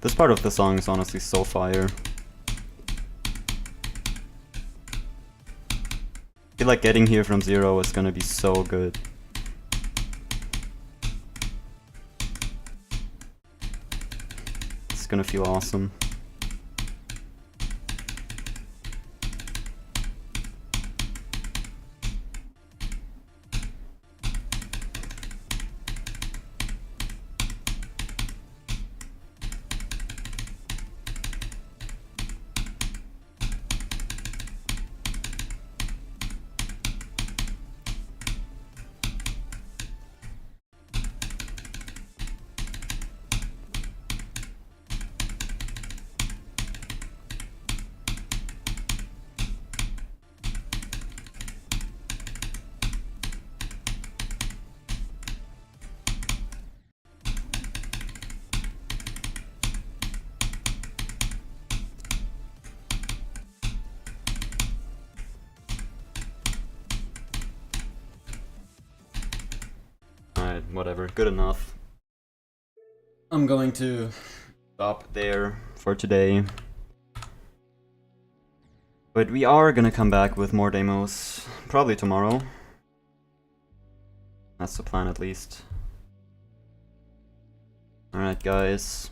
This part of the song is honestly so fire. I feel like getting here from 0 is gonna be so good. It's gonna feel awesome. Alright, whatever, good enough. I'm going to stop there for today. But we are gonna come back with more Deimos, probably tomorrow. That's the plan at least. Alright guys.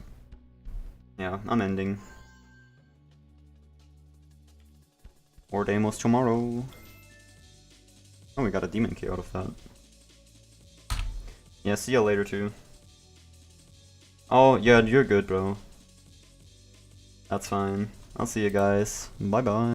Yeah, I'm ending. More Deimos tomorrow. Oh, we got a demon key out of that. Yeah, see you later too. Oh, yeah, you're good, bro. That's fine. I'll see you guys. Bye bye.